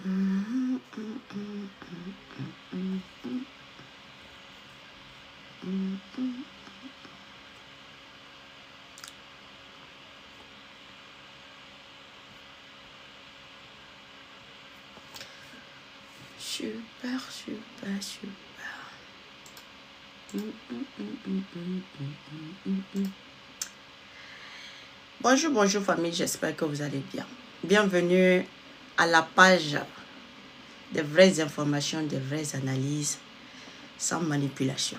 Super, super, super. Bonjour, bonjour famille, j'espère que vous allez bien. Bienvenue à la page des vraies informations, des vraies analyses, sans manipulation.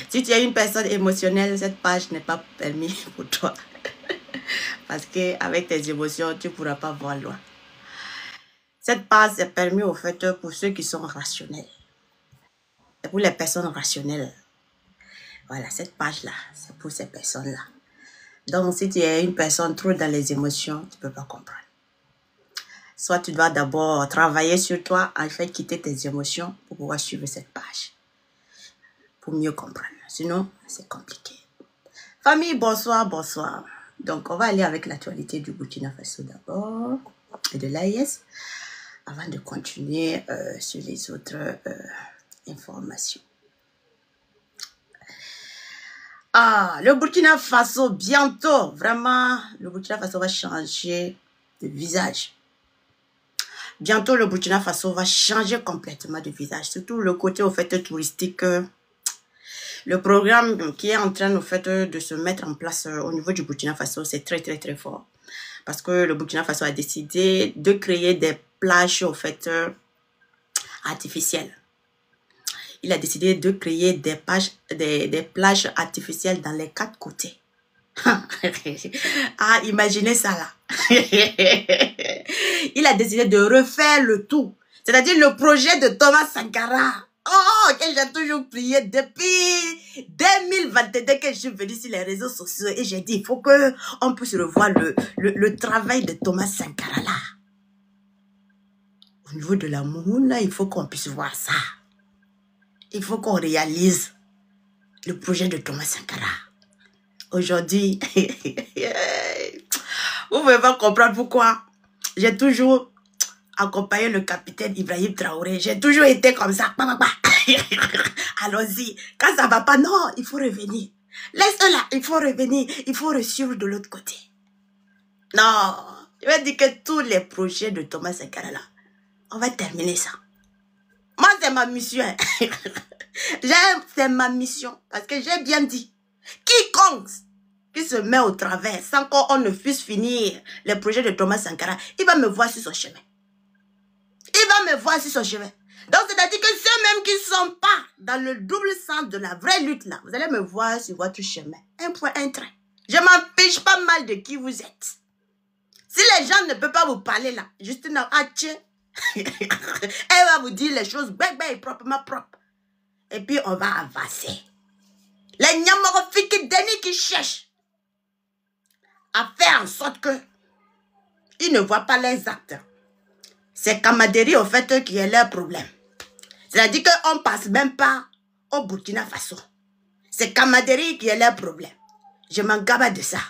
Si tu es une personne émotionnelle, cette page n'est pas permise pour toi. Parce qu'avec tes émotions, tu ne pourras pas voir loin. Cette page est permise au fait pour ceux qui sont rationnels. Et pour les personnes rationnelles. Voilà, cette page-là, c'est pour ces personnes-là. Donc, si tu es une personne trop dans les émotions, tu ne peux pas comprendre. Soit tu dois d'abord travailler sur toi, en fait quitter tes émotions pour pouvoir suivre cette page. Pour mieux comprendre. Sinon, c'est compliqué. Famille, bonsoir, bonsoir. Donc, on va aller avec l'actualité du Burkina Faso d'abord et de l'AIS avant de continuer sur les autres informations. Ah, le Burkina Faso, bientôt, vraiment, le Burkina Faso va changer de visage. Bientôt, le Burkina Faso va changer complètement de visage, surtout le côté au fait touristique. Le programme qui est en train au fait de se mettre en place au niveau du Burkina Faso, c'est très très très fort. Parce que le Burkina Faso a décidé de créer des plages au fait artificielles. Il a décidé de créer des plages artificielles dans les 4 côtés. Ah, imaginez ça là. Il a décidé de refaire le tout. C'est-à-dire le projet de Thomas Sankara. Oh, que j'ai toujours prié depuis 2022 que je suis venue sur les réseaux sociaux et j'ai dit, il faut qu'on puisse revoir le travail de Thomas Sankara là. Au niveau de l'amour là, il faut qu'on puisse voir ça. Il faut qu'on réalise le projet de Thomas Sankara. Aujourd'hui, vous pouvez pas comprendre pourquoi j'ai toujours accompagné le capitaine Ibrahim Traoré. J'ai toujours été comme ça. Allons-y. Quand ça va pas, non, il faut revenir. Laisse-le là, il faut revenir. Il faut suivre de l'autre côté. Non, je vais dire que tous les projets de Thomas Sankara là, on va terminer ça. Moi, c'est ma mission. C'est ma mission. Parce que j'ai bien dit, quiconque qui se met au travers sans qu'on ne puisse finir les projets de Thomas Sankara, il va me voir sur son chemin. Il va me voir sur son chemin. Donc, c'est-à-dire que ceux-mêmes qui ne sont pas dans le double sens de la vraie lutte là, vous allez me voir sur votre chemin. Un point, un trait. Je m'en fiche pas mal de qui vous êtes. Si les gens ne peuvent pas vous parler là, Justine Hatché, elle va vous dire les choses bien proprement propres. Et puis, on va avancer. Les Nyamorofiki Denis qui cherchent à faire en sorte que ils ne voient pas les actes. C'est Kamaderi, au fait, qui est leur problème. C'est-à-dire qu'on ne passe même pas au Burkina Faso. C'est Kamaderi qui est leur problème. Je m'en gaba de ça.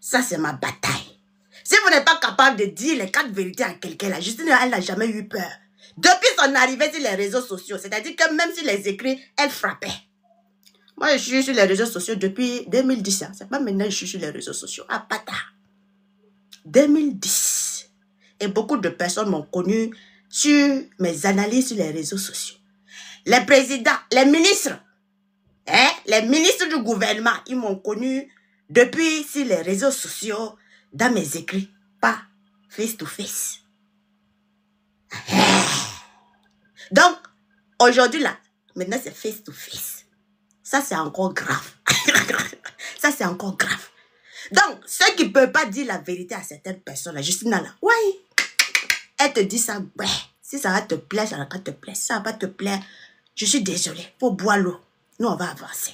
Ça, c'est ma bataille. Si vous n'êtes pas capable de dire les 4 vérités à quelqu'un, là, Justine, elle n'a jamais eu peur. Depuis son arrivée sur les réseaux sociaux, c'est-à-dire que même sur les écrits, elle frappait. Moi, je suis sur les réseaux sociaux depuis 2010. C'est pas maintenant que je suis sur les réseaux sociaux. Ah, pata. 2010. Et beaucoup de personnes m'ont connu sur mes analyses sur les réseaux sociaux. Les présidents, les ministres, les ministres du gouvernement, ils m'ont connu depuis sur les réseaux sociaux, dans mes écrits, pas face to face. Donc, aujourd'hui là, maintenant c'est face to face. Ça, c'est encore grave. Ça, c'est encore grave. Donc, ceux qui ne peuvent pas dire la vérité à certaines personnes, là, Justina là, ouais, elle te dit ça, ouais, si ça va te plaire, ça va pas te plaire. Si ça va pas te plaire, je suis désolée, faut boire l'eau. Nous, on va avancer.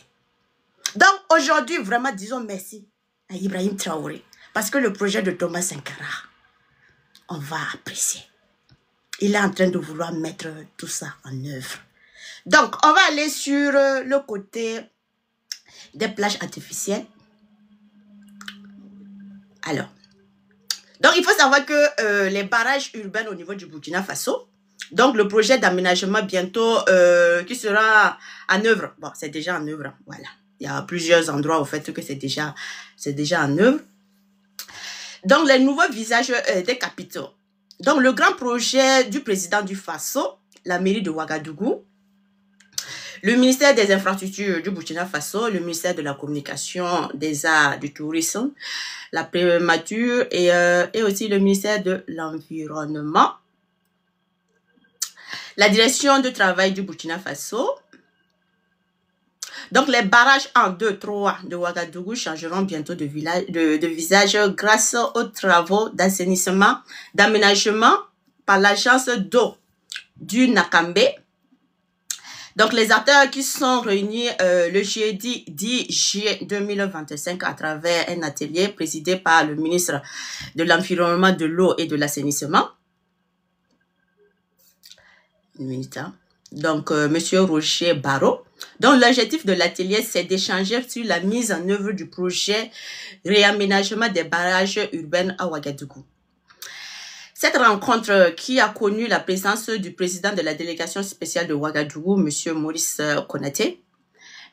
Donc, aujourd'hui, vraiment, disons merci à Ibrahim Traoré. Parce que le projet de Thomas Sankara, on va apprécier. Il est en train de vouloir mettre tout ça en œuvre. Donc, on va aller sur le côté des plages artificielles. Alors, Donc, il faut savoir que les barrages urbains au niveau du Burkina Faso, donc le projet d'aménagement bientôt qui sera en œuvre. Bon, c'est déjà en œuvre, voilà. Il y a plusieurs endroits au fait que c'est déjà en œuvre. Donc, les nouveaux visages des capitaux. Donc, le grand projet du président du Faso, la mairie de Ouagadougou, le ministère des Infrastructures du Burkina Faso, le ministère de la Communication, des Arts, du Tourisme, la Prémature et aussi le ministère de l'Environnement, la direction du travail du Burkina Faso. Donc, les barrages 1, 2, 3 de Ouagadougou changeront bientôt de visage grâce aux travaux d'assainissement, d'aménagement par l'agence d'eau du Nakambe. Donc, les acteurs qui sont réunis le jeudi 10 juillet 2025 à travers un atelier présidé par le ministre de l'Environnement, de l'eau et de l'assainissement. Une minute, hein. Donc, Monsieur Roger Barreau. Donc, l'objectif de l'atelier, c'est d'échanger sur la mise en œuvre du projet réaménagement des barrages urbains à Ouagadougou. Cette rencontre qui a connu la présence du président de la délégation spéciale de Ouagadougou, M. Maurice Konaté,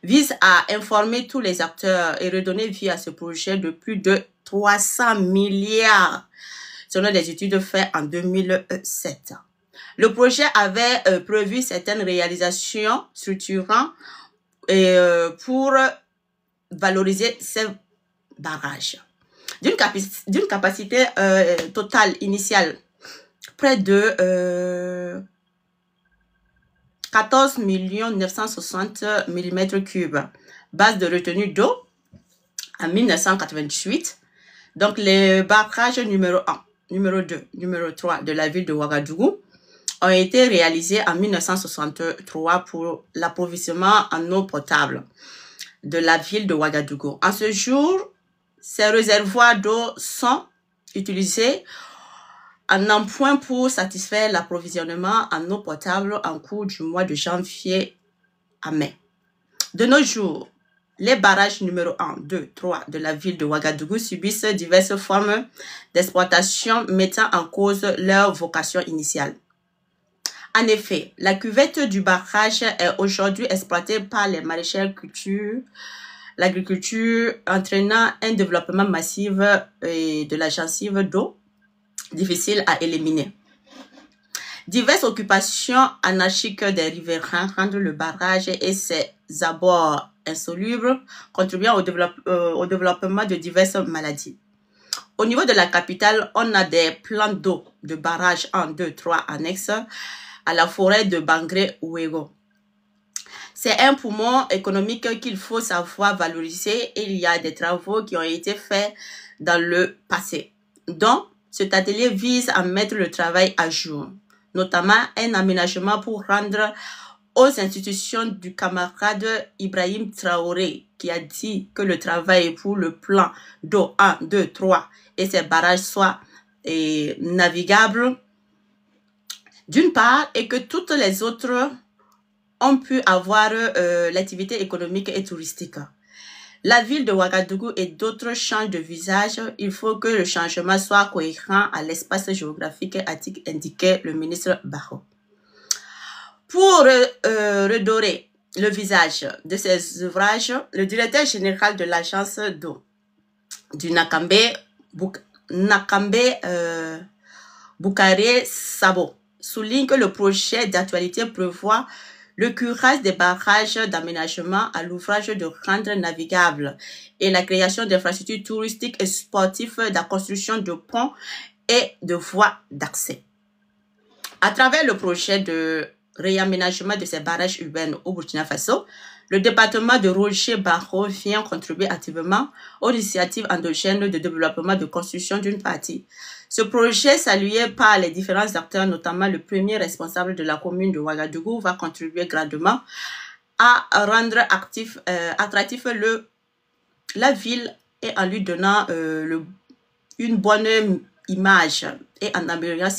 vise à informer tous les acteurs et redonner vie à ce projet de plus de 300 milliards, selon les études faites en 2007. Le projet avait prévu certaines réalisations structurantes pour valoriser ces barrages. D'une capacité totale initiale, près de 14 960 mm3, base de retenue d'eau en 1988. Donc, les barrages numéro 1, numéro 2, numéro 3 de la ville de Ouagadougou ont été réalisés en 1963 pour l'approvisionnement en eau potable de la ville de Ouagadougou. En ce jour, ces réservoirs d'eau sont utilisés en emprunt pour satisfaire l'approvisionnement en eau potable en cours du mois de janvier à mai. De nos jours, les barrages numéro 1, 2, 3 de la ville de Ouagadougou subissent diverses formes d'exploitation mettant en cause leur vocation initiale. En effet, la cuvette du barrage est aujourd'hui exploitée par les maraîchères cultures, l'agriculture, entraînant un développement massif de la gencive d'eau difficile à éliminer. Diverses occupations anarchiques des riverains rendent le barrage et ses abords insolubles, contribuant au développement de diverses maladies. Au niveau de la capitale, on a des plans d'eau de barrage 1, 2, 3 annexes à la forêt de Bangré-Ouégo. C'est un poumon économique qu'il faut savoir valoriser et il y a des travaux qui ont été faits dans le passé. Donc, cet atelier vise à mettre le travail à jour, notamment un aménagement pour rendre aux institutions du camarade Ibrahim Traoré qui a dit que le travail pour le plan d'eau 1, 2, 3 et ses barrages soient navigables d'une part et que toutes les autres ont pu avoir l'activité économique et touristique. La ville de Ouagadougou et d'autres changent de visage. Il faut que le changement soit cohérent à l'espace géographique indiqué le ministre Barreau. Pour redorer le visage de ces ouvrages, le directeur général de l'agence d'eau du Nakambe, Boukaré Sabo, souligne que le projet d'actualité prévoit le curage des barrages d'aménagement à l'ouvrage de rendre navigable et la création d'infrastructures touristiques et sportives, la construction de ponts et de voies d'accès. À travers le projet de réaménagement de ces barrages urbains au Burkina Faso, le département de Roger Barreau vient contribuer activement aux initiatives endogènes de développement de construction d'une partie. Ce projet, salué par les différents acteurs, notamment le premier responsable de la commune de Ouagadougou, va contribuer graduellement à rendre attractif la ville et en lui donnant une bonne image et en améliorant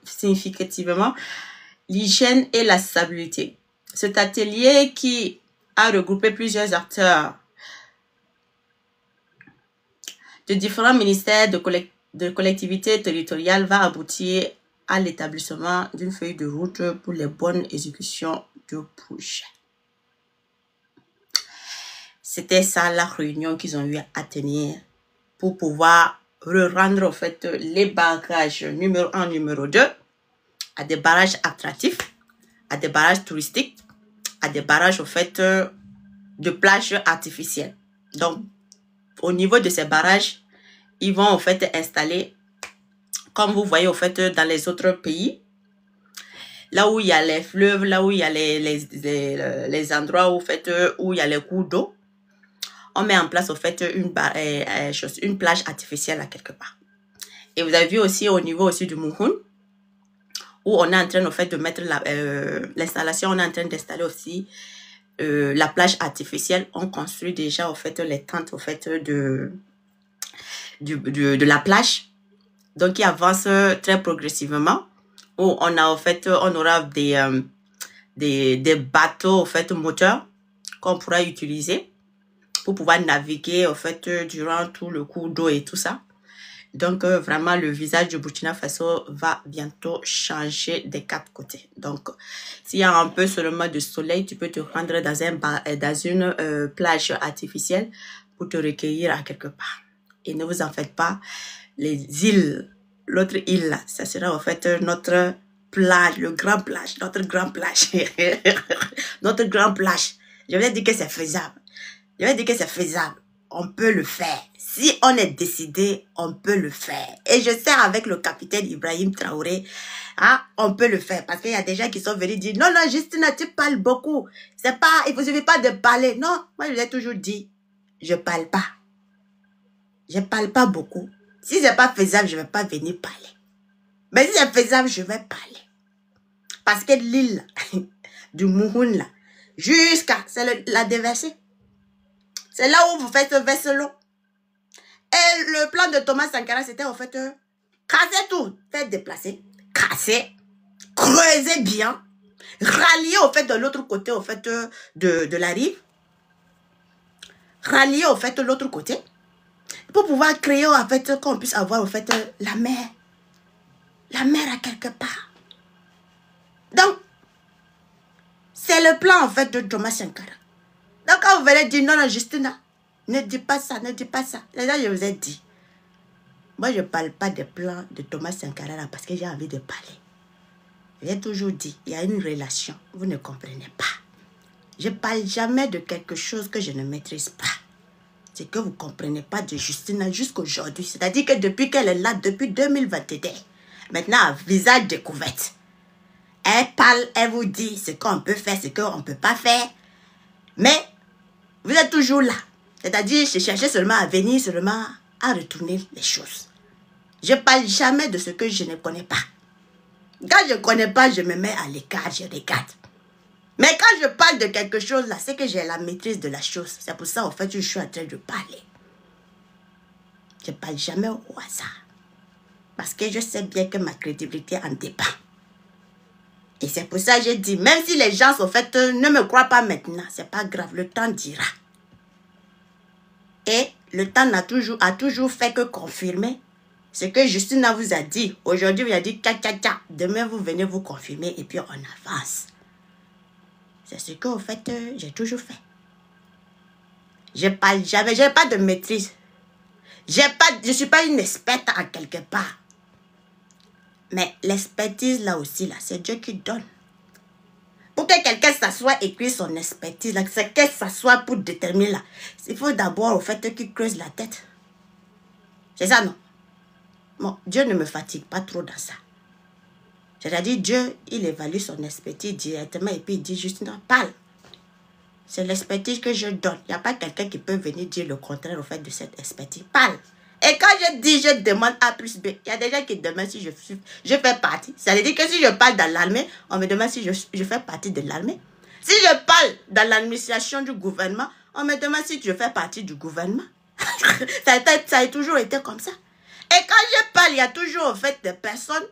significativement l'hygiène et la stabilité. Cet atelier qui a regroupé plusieurs acteurs de différents ministères, de de collectivité territoriale va aboutir à l'établissement d'une feuille de route pour les bonnes exécutions du projet. C'était ça la réunion qu'ils ont eu à tenir pour pouvoir rendre en fait les barrages numéro 1, numéro 2 à des barrages attractifs, à des barrages touristiques, à des barrages en fait de plages artificielles. Donc, au niveau de ces barrages, ils vont en fait installer, comme vous voyez en fait dans les autres pays, là où il y a les fleuves, là où il y a les endroits où, en fait, où il y a les cours d'eau, on met en place en fait une plage artificielle à quelque part. Et vous avez vu aussi au niveau aussi du Mouhoun, où on est en train en fait de mettre l'installation, on est en train d'installer aussi la plage artificielle. On construit déjà en fait les tentes en fait de la plage. Donc il avance très progressivement. Où on a en fait, on aura des bateaux en fait moteurs qu'on pourra utiliser pour pouvoir naviguer en fait durant tout le cours d'eau et tout ça. Donc vraiment le visage du Burkina Faso va bientôt changer des 4 côtés. Donc s'il y a un peu seulement de soleil, tu peux te rendre dans une plage artificielle pour te recueillir à quelque part. Et ne vous en faites pas, les îles, l'autre île là, ça sera en fait notre plage, le grand plage, notre grand plage. Notre grand plage. Je vais dire que c'est faisable. Je vais dire que c'est faisable. On peut le faire. Si on est décidé, on peut le faire. Et je sais avec le capitaine Ibrahim Traoré, hein, on peut le faire. Parce qu'il y a des gens qui sont venus dire, non, non, Justina, tu parles beaucoup. C'est pas, il ne suffit pas de parler. Non, moi je l'ai toujours dit, je parle pas. Je parle pas beaucoup. Si c'est pas faisable, je vais pas venir parler. Mais si c'est faisable, je vais parler. Parce que l'île du Mouhoun, là, jusqu'à, c'est la déversée. C'est là où vous faites Vesselon. Et le plan de Thomas Sankara, c'était en fait casser tout, faire déplacer, casser, creuser bien, rallier au fait de l'autre côté, au fait de la rive, rallier au fait de l'autre côté, pour pouvoir créer en fait qu'on puisse avoir en fait la mer à quelque part. Donc, c'est le plan en fait de Thomas Sankara. Donc quand vous venez dire non, non, Justina, ne dis pas ça, ne dis pas ça. Là, je vous ai dit. Moi, je ne parle pas des plans de Thomas Sankara là, parce que j'ai envie de parler. J'ai toujours dit, il y a une relation, vous ne comprenez pas. Je ne parle jamais de quelque chose que je ne maîtrise pas. C'est que vous ne comprenez pas de Justina jusqu'à aujourd'hui. C'est-à-dire que depuis qu'elle est là, depuis 2022, maintenant, à visage découvert, elle parle, elle vous dit ce qu'on peut faire, ce qu'on ne peut pas faire. Mais vous êtes toujours là. C'est-à-dire, je cherchais seulement à venir, seulement à retourner les choses. Je ne parle jamais de ce que je ne connais pas. Quand je ne connais pas, je me mets à l'écart, je regarde. Mais quand je parle de quelque chose là, c'est que j'ai la maîtrise de la chose. C'est pour ça, en fait, je suis en train de parler. Je ne parle jamais au hasard. Parce que je sais bien que ma crédibilité en dépend. Et c'est pour ça que j'ai dit, même si les gens, en fait, ne me croient pas maintenant, c'est pas grave, le temps dira. Et le temps a toujours fait que confirmer ce que Justina vous a dit. Aujourd'hui, vous a dit tcha tcha tcha. Demain, vous venez vous confirmer et puis on avance. C'est ce que, en fait, j'ai toujours fait. Je parle jamais, je n'ai pas de maîtrise. Je ne suis pas une experte en quelque part. Mais l'expertise là aussi, là, c'est Dieu qui donne. Pour que quelqu'un s'assoie et écrire son expertise, là, c'est qu'elle s'assoit pour déterminer là. Il faut d'abord, au fait, qu'il creuse la tête. C'est ça, non? Bon, Dieu ne me fatigue pas trop dans ça. C'est-à-dire, Dieu, il évalue son expertise directement et puis il dit juste, non, parle. C'est l'expertise que je donne. Il n'y a pas quelqu'un qui peut venir dire le contraire, au fait, de cette expertise. Parle. Et quand je dis, je demande A plus B, il y a des gens qui demandent si je fais partie. Ça veut dire que si je parle dans l'armée, on me demande si je fais partie de l'armée. Si je parle dans l'administration du gouvernement, on me demande si je fais partie du gouvernement. Ça a toujours été comme ça. Et quand je parle, il y a toujours en fait des personnes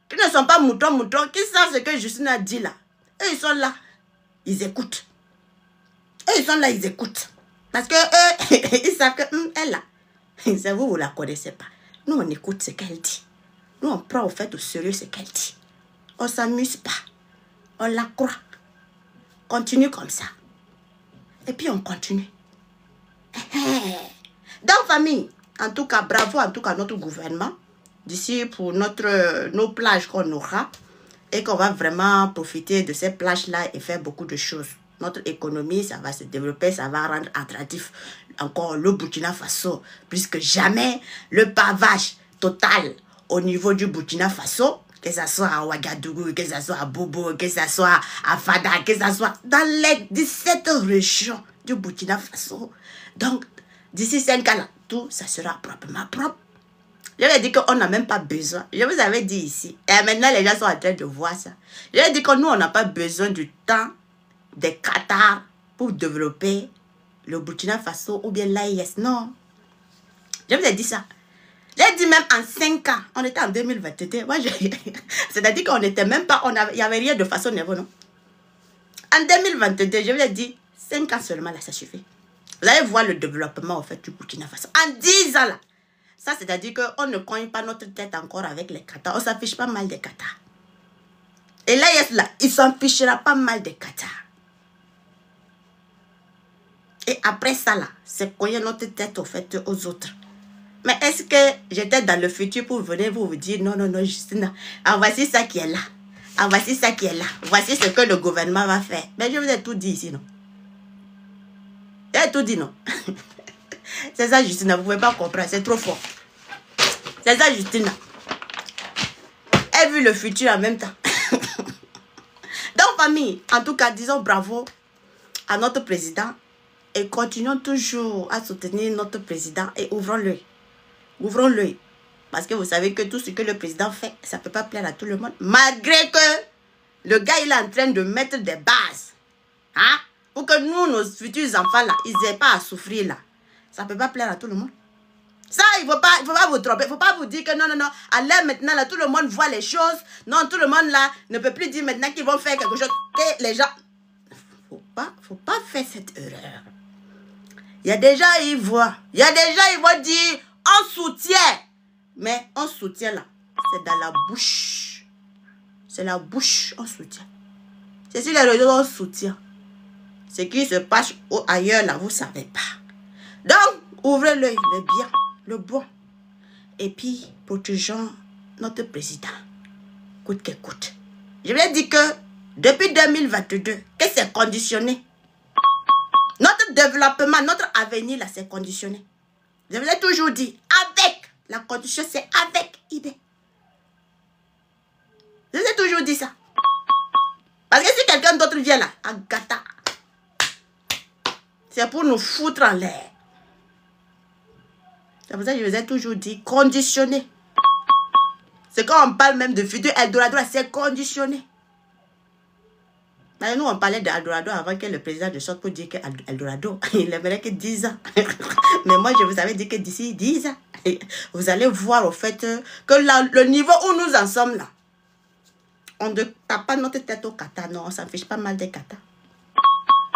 qui ne sont pas moutons, qui savent ce que Justina dit là. Et ils sont là, ils écoutent. Et ils sont là, ils écoutent. Parce que eux, ils savent que elle là, c'est vous, vous ne la connaissez pas. Nous, on écoute ce qu'elle dit. Nous, on prend au fait au sérieux ce qu'elle dit. On ne s'amuse pas. On la croit. Continue comme ça. Et puis, on continue. Dans famille, en tout cas, bravo en tout cas notre gouvernement. D'ici pour nos plages qu'on aura. Et qu'on va vraiment profiter de ces plages-là et faire beaucoup de choses. Notre économie, ça va se développer, ça va rendre attractif encore le Burkina Faso. Plus que jamais, le pavage total au niveau du Burkina Faso, que ce soit à Ouagadougou, que ce soit à Bobo, que ce soit à Fada, que ce soit dans les 17 régions du Burkina Faso. Donc, d'ici 5 ans, tout ça sera proprement propre. Je vais dire qu'on n'a même pas besoin. Je vous avais dit ici. Et maintenant, les gens sont en train de voir ça. Je vais dire que nous, on n'a pas besoin du temps des Qatar pour développer le Burkina Faso ou bien l'AIS. Non. Je vous ai dit ça. J'ai dit même en 5 ans. On était en 2022. C'est-à-dire qu'on n'était même pas... Il n'y avait rien de façon niveau, non? En 2022, je vous ai dit, 5 ans seulement, là, ça suffit. Vous allez voir le développement, en fait, du Burkina Faso. En 10 ans, là. Ça, c'est-à-dire qu'on ne cogne pas notre tête encore avec les Qatar. On ne s'affiche pas mal des Qatar. Et là, il s'en fichera pas mal des Qatar. Et après ça, là, c'est cogner notre tête, au fait, aux autres. Mais est-ce que j'étais dans le futur pour venir vous dire, non, non, non, Justina, ah, voici ça qui est là. Ah, voici ça qui est là. Voici ce que le gouvernement va faire. Mais je vous ai tout dit ici, non? J'ai tout dit, non? C'est ça, Justina, vous ne pouvez pas comprendre, c'est trop fort. C'est ça, Justina. Elle a vu le futur en même temps. Donc, famille, en tout cas, disons bravo à notre président et continuons toujours à soutenir notre président et ouvrons l'œil. Ouvrons l'œil. Parce que vous savez que tout ce que le président fait, ça ne peut pas plaire à tout le monde. Malgré que le gars, il est en train de mettre des bases. Hein? Pour que nous, nos futurs enfants, là, ils n'aient pas à souffrir, là. Ça ne peut pas plaire à tout le monde. Ça, il ne faut pas vous tromper. Il ne faut pas vous dire que non, non, non. À l'heure maintenant, là, tout le monde voit les choses. Non, tout le monde, là, ne peut plus dire maintenant qu'ils vont faire quelque chose. Que les gens... Faut pas faire cette erreur. Il y a des gens, ils voient. Il y a des gens, ils vont dire, on soutient. Mais on soutient, là, c'est dans la bouche. C'est la bouche, on soutient. C'est sur les réseaux, on soutient. Ce qui se passe ailleurs, là, vous ne savez pas. Donc, ouvrez l'œil, le bien, le bon. Et puis, protégeons notre président. Coûte que coûte. Je vais dire que depuis 2022, que c'est conditionné. Notre développement, notre avenir, là, c'est conditionné. Je vous ai toujours dit, avec. La condition, c'est avec idée. Je vous ai toujours dit ça. Parce que si quelqu'un d'autre vient là, à Gata, c'est pour nous foutre en l'air. C'est pour ça que je vous ai toujours dit, conditionné. C'est quand on parle même de futur Eldorado, c'est conditionné. Mais nous, on parlait d'Eldorado avant que le président de sorte pour dire que Eldorado, il n'aimerait que 10 ans. Mais moi, je vous avais dit que d'ici 10 ans, vous allez voir au fait que le niveau où nous en sommes là, on ne tape pas notre tête au Qatar, non, on s'en fiche pas mal des Qatar.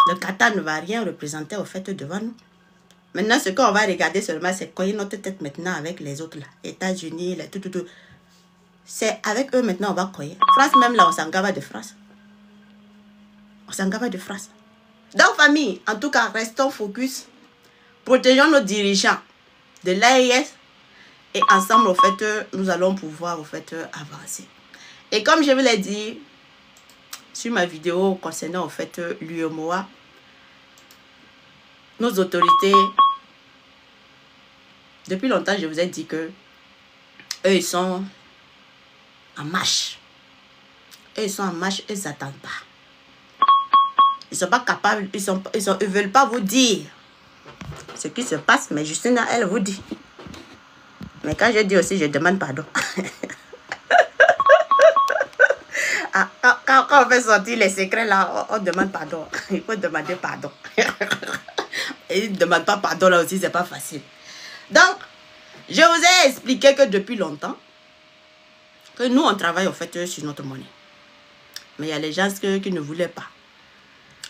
Le Qatar ne va rien représenter au fait devant nous. Maintenant, ce qu'on va regarder seulement, c'est cogner notre tête maintenant avec les autres là. États-Unis, tout. C'est avec eux maintenant, on va cogner. France même là, on s'en gava de France. On s'en gava de France. Donc, famille, en tout cas, restons focus. Protégeons nos dirigeants de l'AIS. Et ensemble, au fait, nous allons pouvoir, au fait, avancer. Et comme je vous l'ai dit, sur ma vidéo concernant, au fait, l'UEMOA, nos autorités, depuis longtemps, je vous ai dit que eux, ils sont en marche. Eux, ils sont en marche, ils n'attendent pas. Ils ne sont pas capables, ils ne veulent pas vous dire ce qui se passe, mais Justina, elle vous dit. Mais quand je dis aussi, je demande pardon. Quand on fait sortir les secrets, là, on demande pardon. Il faut demander pardon. Et ils ne demandent pas pardon, là aussi, c'est pas facile. Donc, je vous ai expliqué que depuis longtemps, que nous, on travaille, en fait, sur notre monnaie. Mais il y a les gens qui ne voulaient pas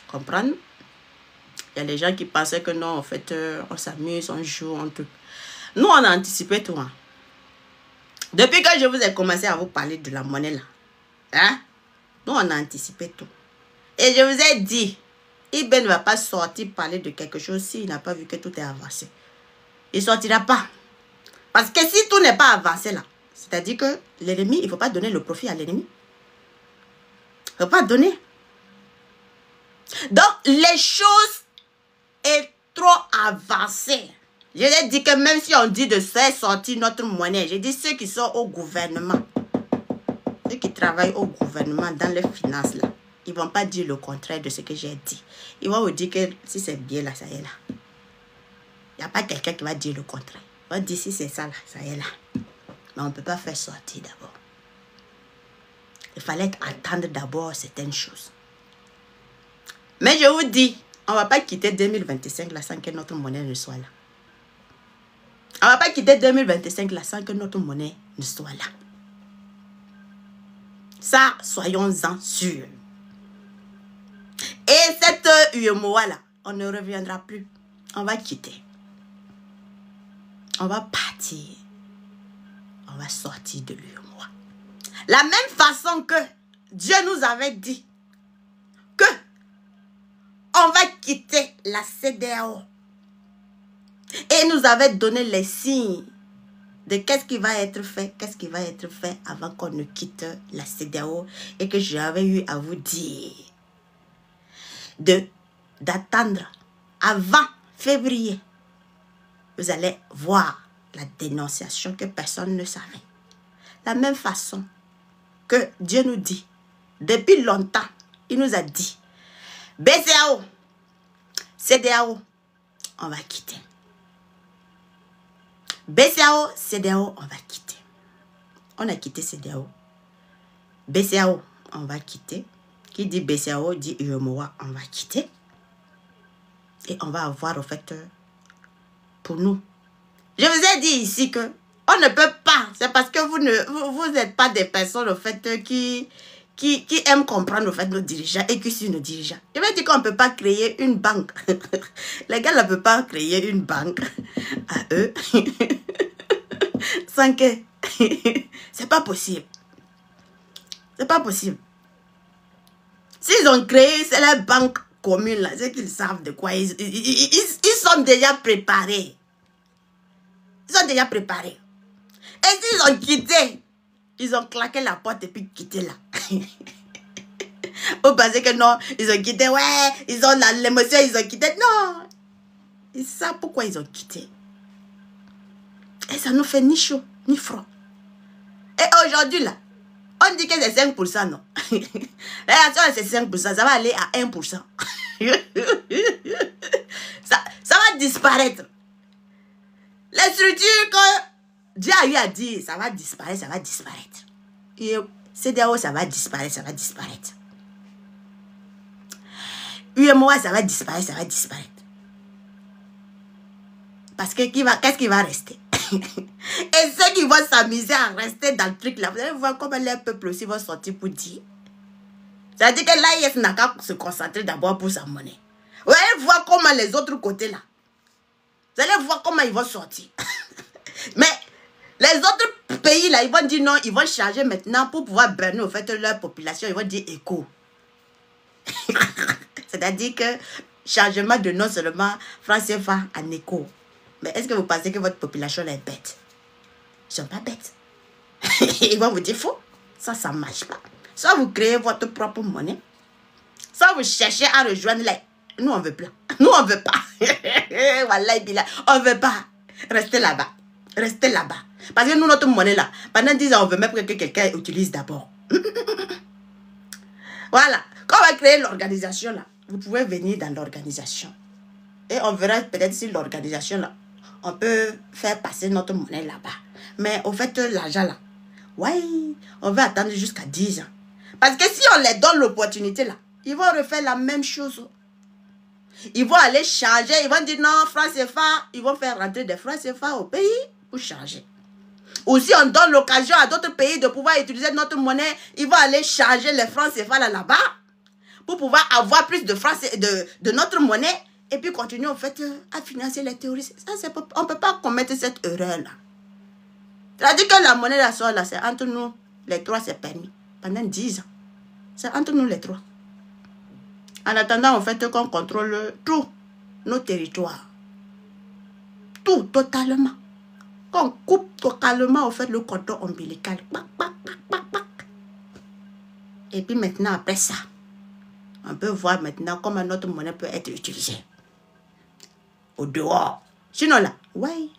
comprendre. Il y a les gens qui pensaient que non, en fait, on s'amuse, on joue, on tout. Nous, on a anticipé tout. Hein. Depuis que je vous ai commencé à vous parler de la monnaie là, hein, nous on a anticipé tout. Et je vous ai dit, Ibé ne va pas sortir parler de quelque chose s'il n'a pas vu que tout est avancé. Il ne sortira pas. Parce que si tout n'est pas avancé là, c'est-à-dire que l'ennemi, il ne faut pas donner le profit à l'ennemi. Il ne faut pas donner. Donc, les choses sont trop avancées. Je l'ai dit que même si on dit de faire sortir notre monnaie, j'ai dit ceux qui sont au gouvernement, ceux qui travaillent au gouvernement dans les finances là, ils ne vont pas dire le contraire de ce que j'ai dit. Ils vont vous dire que si c'est bien là, ça y est là. Il n'y a pas quelqu'un qui va dire le contraire. Il va dire si c'est ça là, ça y est là. Mais on ne peut pas faire sortir d'abord. Il fallait attendre d'abord certaines choses. Mais je vous dis, on ne va pas quitter 2025 là sans que notre monnaie ne soit là. On ne va pas quitter 2025 là sans que notre monnaie ne soit là. Ça, soyons-en sûrs. Et cette UEMOA là, on ne reviendra plus. On va quitter. On va partir. On va sortir de l'UEMOA. La même façon que Dieu nous avait dit que on va quitter la CEDEAO. Et nous avait donné les signes de qu'est-ce qui va être fait avant qu'on ne quitte la CEDEAO. Et que j'avais eu à vous dire d'attendre avant février. Vous allez voir la dénonciation que personne ne savait. La même façon que Dieu nous dit, depuis longtemps, il nous a dit, BCAO, CEDEAO, on va quitter. BCAO, CEDEAO, on va quitter. On a quitté CEDEAO. BCAO, on va quitter. Qui dit BCAO, dit UEMOA, on va quitter. Et on va avoir, au fait, pour nous. Je vous ai dit ici que on ne peut pas. C'est parce que vous n'êtes pas des personnes, au fait, qui aiment comprendre, au fait, nos dirigeants et qui suivent nos dirigeants. Je vais dire qu'on ne peut pas créer une banque. Les gars ne peuvent pas créer une banque à eux. Sans que... C'est pas possible. C'est pas possible. S'ils ont créé, c'est la banque commune, là. C'est qu'ils savent de quoi ils sont déjà préparés. Ils sont déjà préparés. Et s'ils ont quitté, ils ont claqué la porte et puis quitté là. Vous pensez que non, ils ont quitté, ouais, ils ont l'émotion, ils ont quitté. Non. Ils savent pourquoi ils ont quitté. Et ça nous fait ni chaud, ni froid. Et aujourd'hui là, on dit que c'est 5%, non. La c'est 5%, ça va aller à 1%. ça va disparaître. Les structures que Dieu a eu à dire, ça va disparaître, ça va disparaître. Et CEDEAO, ça va disparaître, ça va disparaître. UEMOA, ça va disparaître, ça va disparaître. Parce que qu'est-ce qui va rester? Et ceux qui vont s'amuser à rester dans le truc là, vous allez voir comment les peuples aussi vont sortir pour dire. C'est-à-dire que l'AIS n'a qu'à se concentrer d'abord pour sa monnaie. Vous allez voir comment les autres côtés là, vous allez voir comment ils vont sortir. Mais les autres pays là, ils vont dire non, ils vont changer maintenant pour pouvoir burner au fait leur population. Ils vont dire éco. C'est-à-dire que changement de nom seulement franc CFA en éco. Mais est-ce que vous pensez que votre population est bête? Ils ne sont pas bêtes. Ils vont vous dire faux. Ça ne marche pas. Soit vous créez votre propre monnaie, soit vous cherchez à rejoindre les... Nous, on ne veut pas. Nous, on ne veut pas. Voilà, on ne veut pas. Restez là-bas. Restez là-bas. Parce que nous, notre monnaie là, pendant 10 ans, on veut même que quelqu'un utilise d'abord. Voilà. Quand on va créer l'organisation là, vous pouvez venir dans l'organisation. Et on verra peut-être si l'organisation là, on peut faire passer notre monnaie là-bas. Mais au fait, l'argent là, ouais, on va attendre jusqu'à 10 ans. Parce que si on les donne l'opportunité là, ils vont refaire la même chose. Ils vont aller changer, ils vont dire non, francs CFA, ils vont faire rentrer des francs CFA au pays pour changer. Ou si on donne l'occasion à d'autres pays de pouvoir utiliser notre monnaie, ils vont aller changer les francs CFA là-bas pour pouvoir avoir plus de francs de notre monnaie et puis continuer en fait à financer les terroristes. Ça, on ne peut pas commettre cette erreur-là. C'est-à-dire que la monnaie la sort là, c'est entre nous, les trois, c'est permis. Pendant 10 ans. C'est entre nous les trois. En attendant, en fait, qu'on contrôle tous nos territoires. Tout, totalement. Qu'on coupe totalement, en fait, le cordon ombilical. Pac, pac, pac, pac, pac. Et puis maintenant, après ça, on peut voir maintenant comment notre monnaie peut être utilisée. Au dehors. Sinon là, ouais.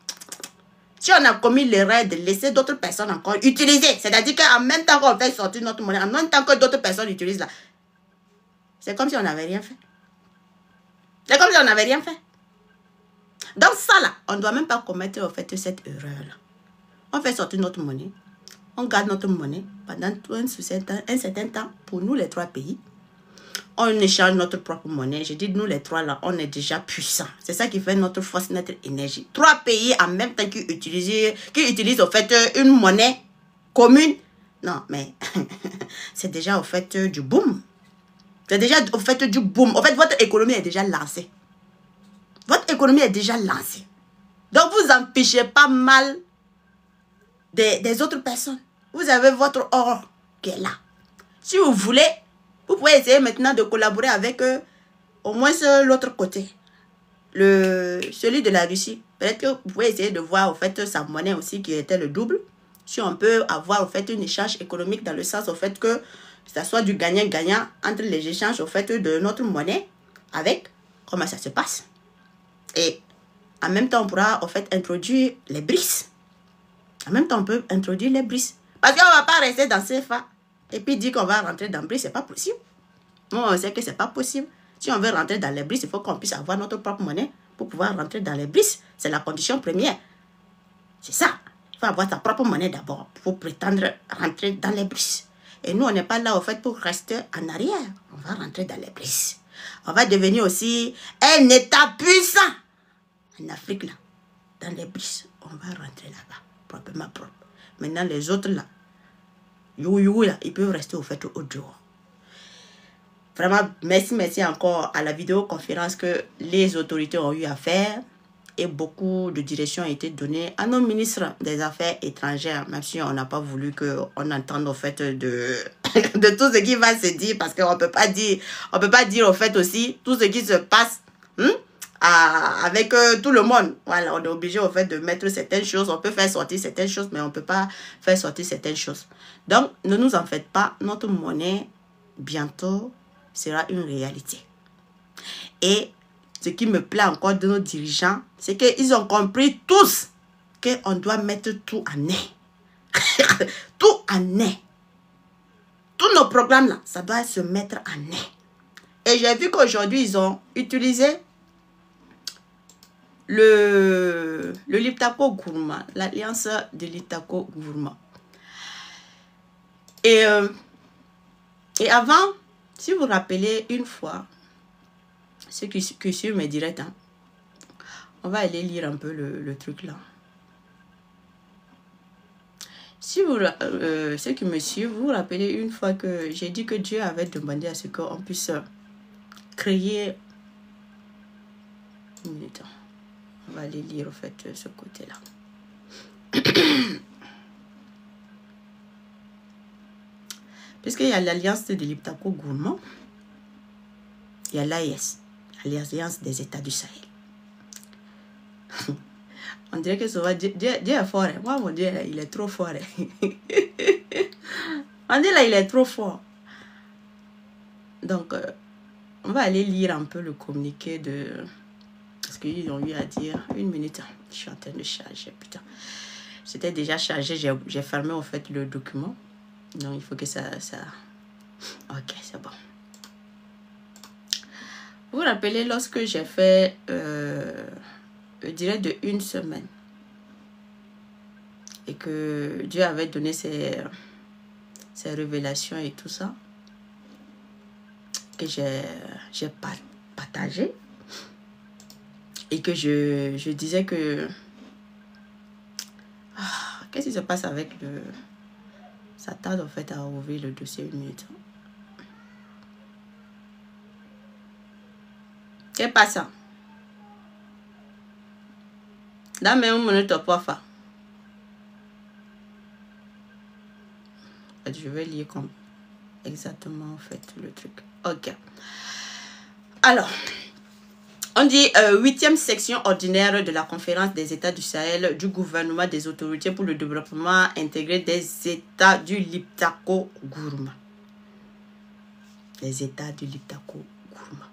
Si on a commis l'erreur de laisser d'autres personnes encore utiliser, c'est-à-dire qu'en même temps qu'on fait sortir notre monnaie, en même temps que d'autres personnes utilisent là, c'est comme si on n'avait rien fait. C'est comme si on n'avait rien fait. Donc ça là, on ne doit même pas commettre en fait cette erreur-là. On fait sortir notre monnaie, on garde notre monnaie pendant un certain temps pour nous les trois pays. On échange notre propre monnaie. Je dis nous les trois là, on est déjà puissants. C'est ça qui fait notre force, notre énergie. 3 pays en même temps qui utilisent en fait une monnaie commune. Non mais c'est déjà en fait du boom. C'est déjà en fait du boom. En fait votre économie est déjà lancée. Votre économie est déjà lancée. Donc vous empêchez pas mal des autres personnes. Vous avez votre or qui est là. Si vous voulez, vous pouvez essayer maintenant de collaborer avec au moins l'autre côté. Celui de la Russie. Peut-être que vous pouvez essayer de voir en fait sa monnaie aussi qui était le double. Si on peut avoir en fait un échange économique dans le sens au fait que ça soit du gagnant-gagnant entre les échanges au fait de notre monnaie avec comment ça se passe. Et en même temps, on pourra en fait introduire les BRICS. En même temps, on peut introduire les BRICS. Parce qu'on ne va pas rester dans CFA et puis dire qu'on va rentrer dans BRICS, ce n'est pas possible. Moi, on sait que ce n'est pas possible. Si on veut rentrer dans les BRICS, il faut qu'on puisse avoir notre propre monnaie pour pouvoir rentrer dans les BRICS. C'est la condition première. C'est ça. Il faut avoir sa propre monnaie d'abord pour prétendre rentrer dans les BRICS. Et nous, on n'est pas là, en fait, pour rester en arrière. On va rentrer dans les BRICS. On va devenir aussi un État puissant. En Afrique, là, dans les BRICS, on va rentrer là-bas, proprement propre. Maintenant, les autres, là, là, ils peuvent rester, au fait, au dehors. Vraiment, merci encore à la vidéoconférence que les autorités ont eu à faire. Et beaucoup de directions ont été données à nos ministres des Affaires étrangères, même si on n'a pas voulu qu'on entende au fait de, de tout ce qui va se dire, parce qu'on ne peut pas dire au fait aussi tout ce qui se passe avec tout le monde. Voilà, on est obligé au fait de mettre certaines choses. On peut faire sortir certaines choses, mais on ne peut pas faire sortir certaines choses. Donc, ne nous en faites pas. Notre monnaie, bientôt, sera une réalité. Et ce qui me plaît encore de nos dirigeants, c'est qu'ils ont compris tous qu'on doit mettre tout en nez. Tout en nez. Tous nos programmes là, ça doit se mettre en nez. Et j'ai vu qu'aujourd'hui, ils ont utilisé le Liptako Gourmand, l'alliance de Liptako Gourmand. Et avant, si vous vous rappelez une fois, ceux qui suivent mes directs, hein, on va aller lire un peu le truc là. Si vous, ceux qui me suivent, vous vous rappelez une fois que j'ai dit que Dieu avait demandé à ce qu'on puisse créer... Une minute. On va aller lire en fait ce côté-là. Puisqu'il y a l'alliance de Liptako Gourmand, il y a l'AES, l'alliance des États du Sahel. On dirait que souvent Dieu est fort. Hein. Moi, mon Dieu, il est trop fort. Hein. On dit là, il est trop fort. Donc, on va aller lire un peu le communiqué de... Parce qu'ils ont eu à dire... Une minute, je suis en train de charger, putain. C'était déjà chargé, j'ai fermé en fait le document. Donc, il faut que ça... Ok, c'est bon. Vous vous rappelez, lorsque j'ai fait... je dirais de 1 semaine. Et que Dieu avait donné ses révélations et tout ça. Que j'ai partagé. Et que je disais que... qu'est-ce qui se passe avec le... Ça tarde en fait à ouvrir le dossier 1 minute. Qu'est-ce qui passe? Dame un minute pour faire. fait, je vais lire comme exactement en fait le truc. Ok. Alors, on dit 8e section ordinaire de la conférence des États du Sahel du gouvernement des autorités pour le développement intégré des États du Liptako-Gourma. Les États du Liptako-Gourma.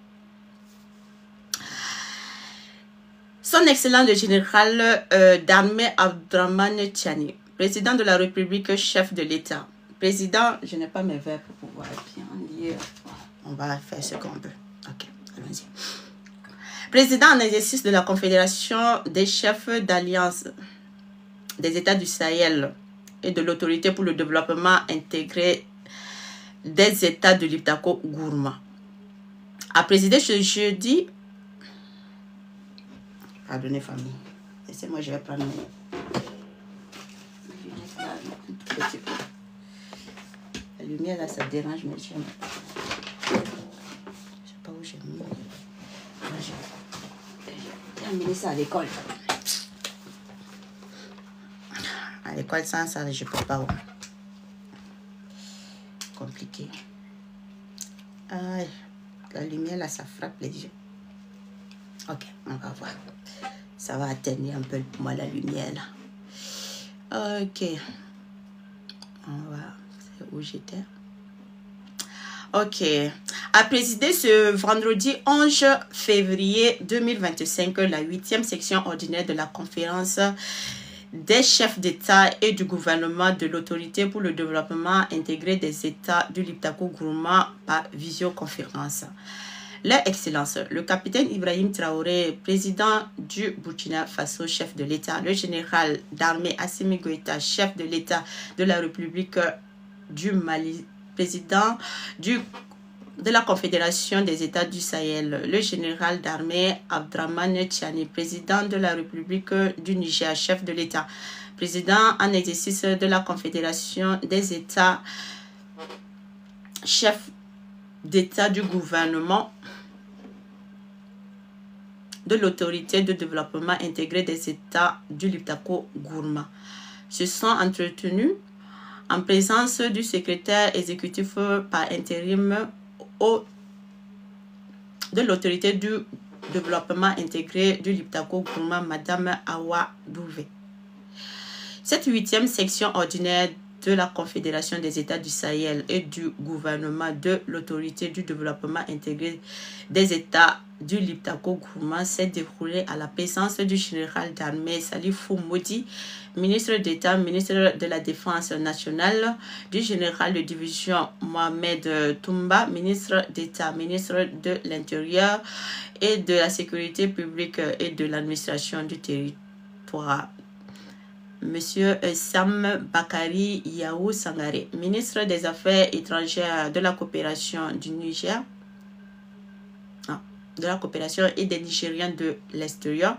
Son Excellence le général d'armée Abdraman Tchani, président de la République, chef de l'État. Président, je n'ai pas mes verbes pour pouvoir bien lire. On va faire ce qu'on peut. Ok, allons-y. Président en exercice de la Confédération des chefs d'alliance des États du Sahel et de l'Autorité pour le développement intégré des États de Liptako-Gourma. A présidé ce jeudi. Pardonnez famille. Laissez-moi, je vais prendre mes lunettes là, un tout petit peu. La lumière là, ça dérange, mais j'aime. Je ne sais pas où j'ai mis. J'ai amené ça à l'école. À l'école, sans ça, je ne peux pas. Compliqué. Aïe, la lumière là, ça frappe les yeux. Ok, on va voir. Ça va atténuer un peu pour moi la lumière là. Ok. On va. C'est où j'étais? Ok. A présidé ce vendredi 11 février 2025 la 8e section ordinaire de la conférence des chefs d'État et du gouvernement de l'Autorité pour le développement intégré des États du Liptako-Gourma par visioconférence. Leur Excellence, le capitaine Ibrahim Traoré, président du Burkina Faso, chef de l'État, le général d'armée Assimi Goïta, chef de l'État de la République du Mali, président de la Confédération des États du Sahel, le général d'armée Abdraman Tchani, président de la République du Niger, chef de l'État, président en exercice de la Confédération des États, chef d'État du gouvernement de l'autorité de développement intégré des États du Liptako-Gourma se sont entretenus en présence du secrétaire exécutif par intérim de l'autorité du développement intégré du Liptako-Gourma, Madame Awa Douvé. Cette 8e section ordinaire de la Confédération des États du Sahel et du gouvernement de l'autorité du développement intégré des États du Liptako-Gourma s'est déroulée à la présence du général d'armée Salifou Modi, ministre d'État, ministre de la Défense nationale, du général de division Mohamed Toumba, ministre d'État, ministre de l'Intérieur et de la Sécurité publique et de l'administration du territoire. Monsieur Sam Bakari Yaou Sangare, ministre des Affaires étrangères de la coopération du Niger, de la coopération et des Nigériens de l'extérieur,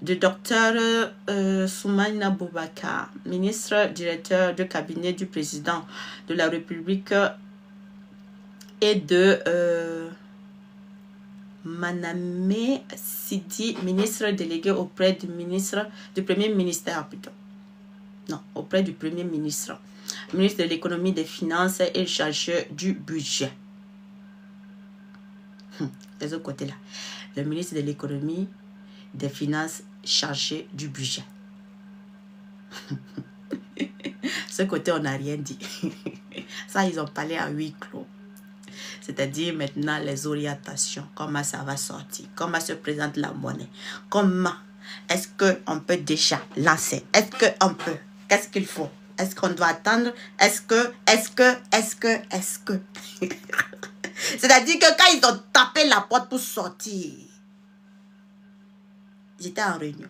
de Dr Soumaïna Boubaka, ministre directeur de cabinet du président de la République, et de Maname Sidi, ministre délégué auprès du premier ministère plutôt. Non, auprès du premier ministre. Ministre de l'économie, des finances et chargé du budget. Les autres côtés là. Le ministre de l'économie, des finances, chargé du budget. Ce côté, on n'a rien dit. Ça, ils ont parlé à huis clos. C'est-à-dire maintenant les orientations, comment ça va sortir, comment se présente la monnaie, comment est-ce qu'on peut déjà lancer, est-ce qu'on peut, qu'est-ce qu'il faut, est-ce qu'on doit attendre, est-ce que. C'est-à-dire que quand ils ont tapé la porte pour sortir, j'étais en réunion.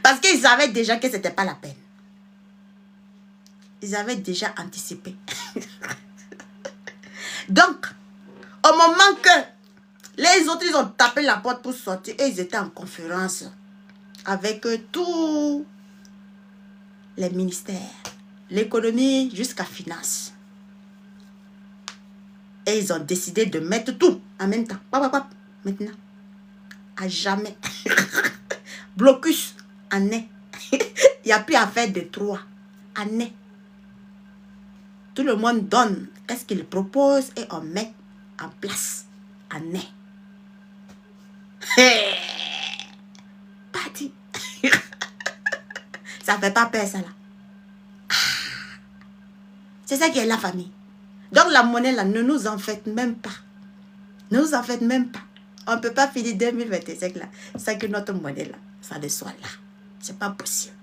Parce qu'ils savaient déjà que ce n'était pas la peine. Ils avaient déjà anticipé. Donc, au moment que les autres, ils ont tapé la porte pour sortir et ils étaient en conférence avec tous les ministères, l'économie jusqu'à finance. Et ils ont décidé de mettre tout en même temps. Maintenant, à jamais. Blocus en est. Il n'y a plus à faire de trois. année. Tout le monde donne qu'est-ce qu'il propose et on met en place année. Parti. Ça fait pas peur, ça là. C'est ça qui est la famille. Donc la monnaie là, ne nous en faites même pas. Ne vous en faites même pas. On ne peut pas finir 2025 là sans que notre monnaie là, ça ne soit là. C'est pas possible.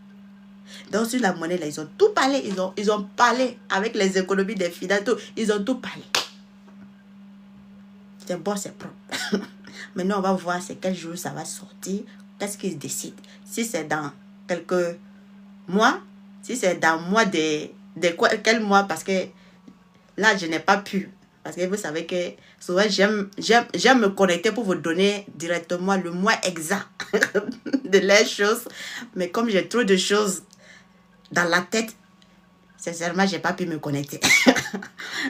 Donc sur la monnaie là, ils ont tout parlé. Ils ont parlé avec les économies des finances. Ils ont tout parlé. C'est bon, c'est propre. Maintenant, on va voir c'est quel jour ça va sortir. Qu'est-ce qu'ils décident. Si c'est dans quelques mois, si c'est dans mois quel mois, parce que là, je n'ai pas pu. Parce que vous savez que souvent, j'aime me connecter pour vous donner directement le mois exact de les choses. Mais comme j'ai trop de choses dans la tête, sincèrement, je n'ai pas pu me connecter.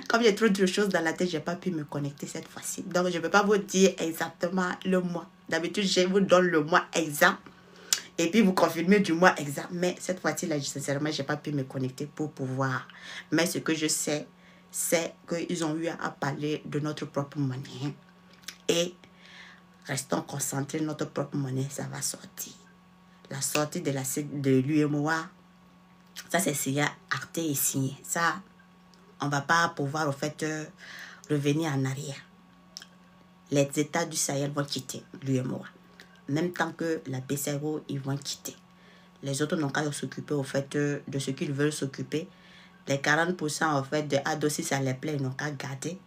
Comme j'ai trop de choses dans la tête, je n'ai pas pu me connecter cette fois-ci. Donc, je ne peux pas vous dire exactement le mois. D'habitude, je vous donne le mois exact. Et puis, vous confirmez du mois exact. Mais cette fois-ci, là, sincèrement, je n'ai pas pu me connecter pour pouvoir. Mais ce que je sais, c'est qu'ils ont eu à parler de notre propre monnaie. Et restons concentrés, notre propre monnaie, ça va sortir. La sortie de l'UEMOA, ça c'est signé, acté et signé. Ça, on ne va pas pouvoir, au fait, revenir en arrière. Les États du Sahel vont quitter l'UEMOA. Même temps que la PCO, ils vont quitter. Les autres n'ont qu'à s'occuper, au fait, de ce qu'ils veulent s'occuper. Les 40%, en fait, de ADO, si ça les plaît, ils n'ont qu'à garder.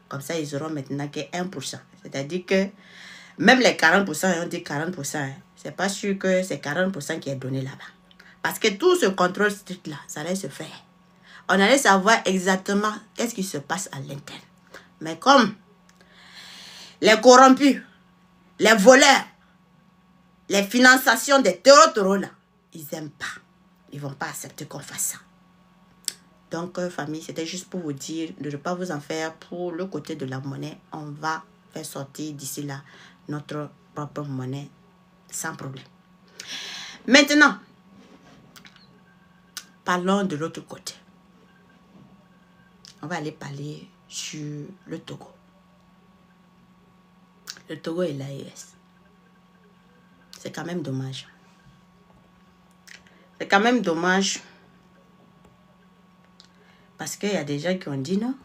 Comme ça, ils auront maintenant que 1%. C'est-à-dire que même les 40%, on dit 40%, hein, c'est pas sûr que c'est 40% qui est donné là-bas. Parce que tout ce contrôle strict là, ça allait se faire. On allait savoir exactement qu'est-ce qui se passe à l'interne. Mais comme les corrompus, les voleurs, les financiations des taureaux là, ils n'aiment pas. Ils ne vont pas accepter qu'on fasse ça. Donc, famille, c'était juste pour vous dire de ne pas vous en faire pour le côté de la monnaie. On va faire sortir d'ici là notre propre monnaie sans problème. Maintenant, parlons de l'autre côté. On va aller parler sur le Togo. Le Togo et l'AES. C'est quand même dommage. C'est quand même dommage. Parce qu'il y a des gens qui ont dit non.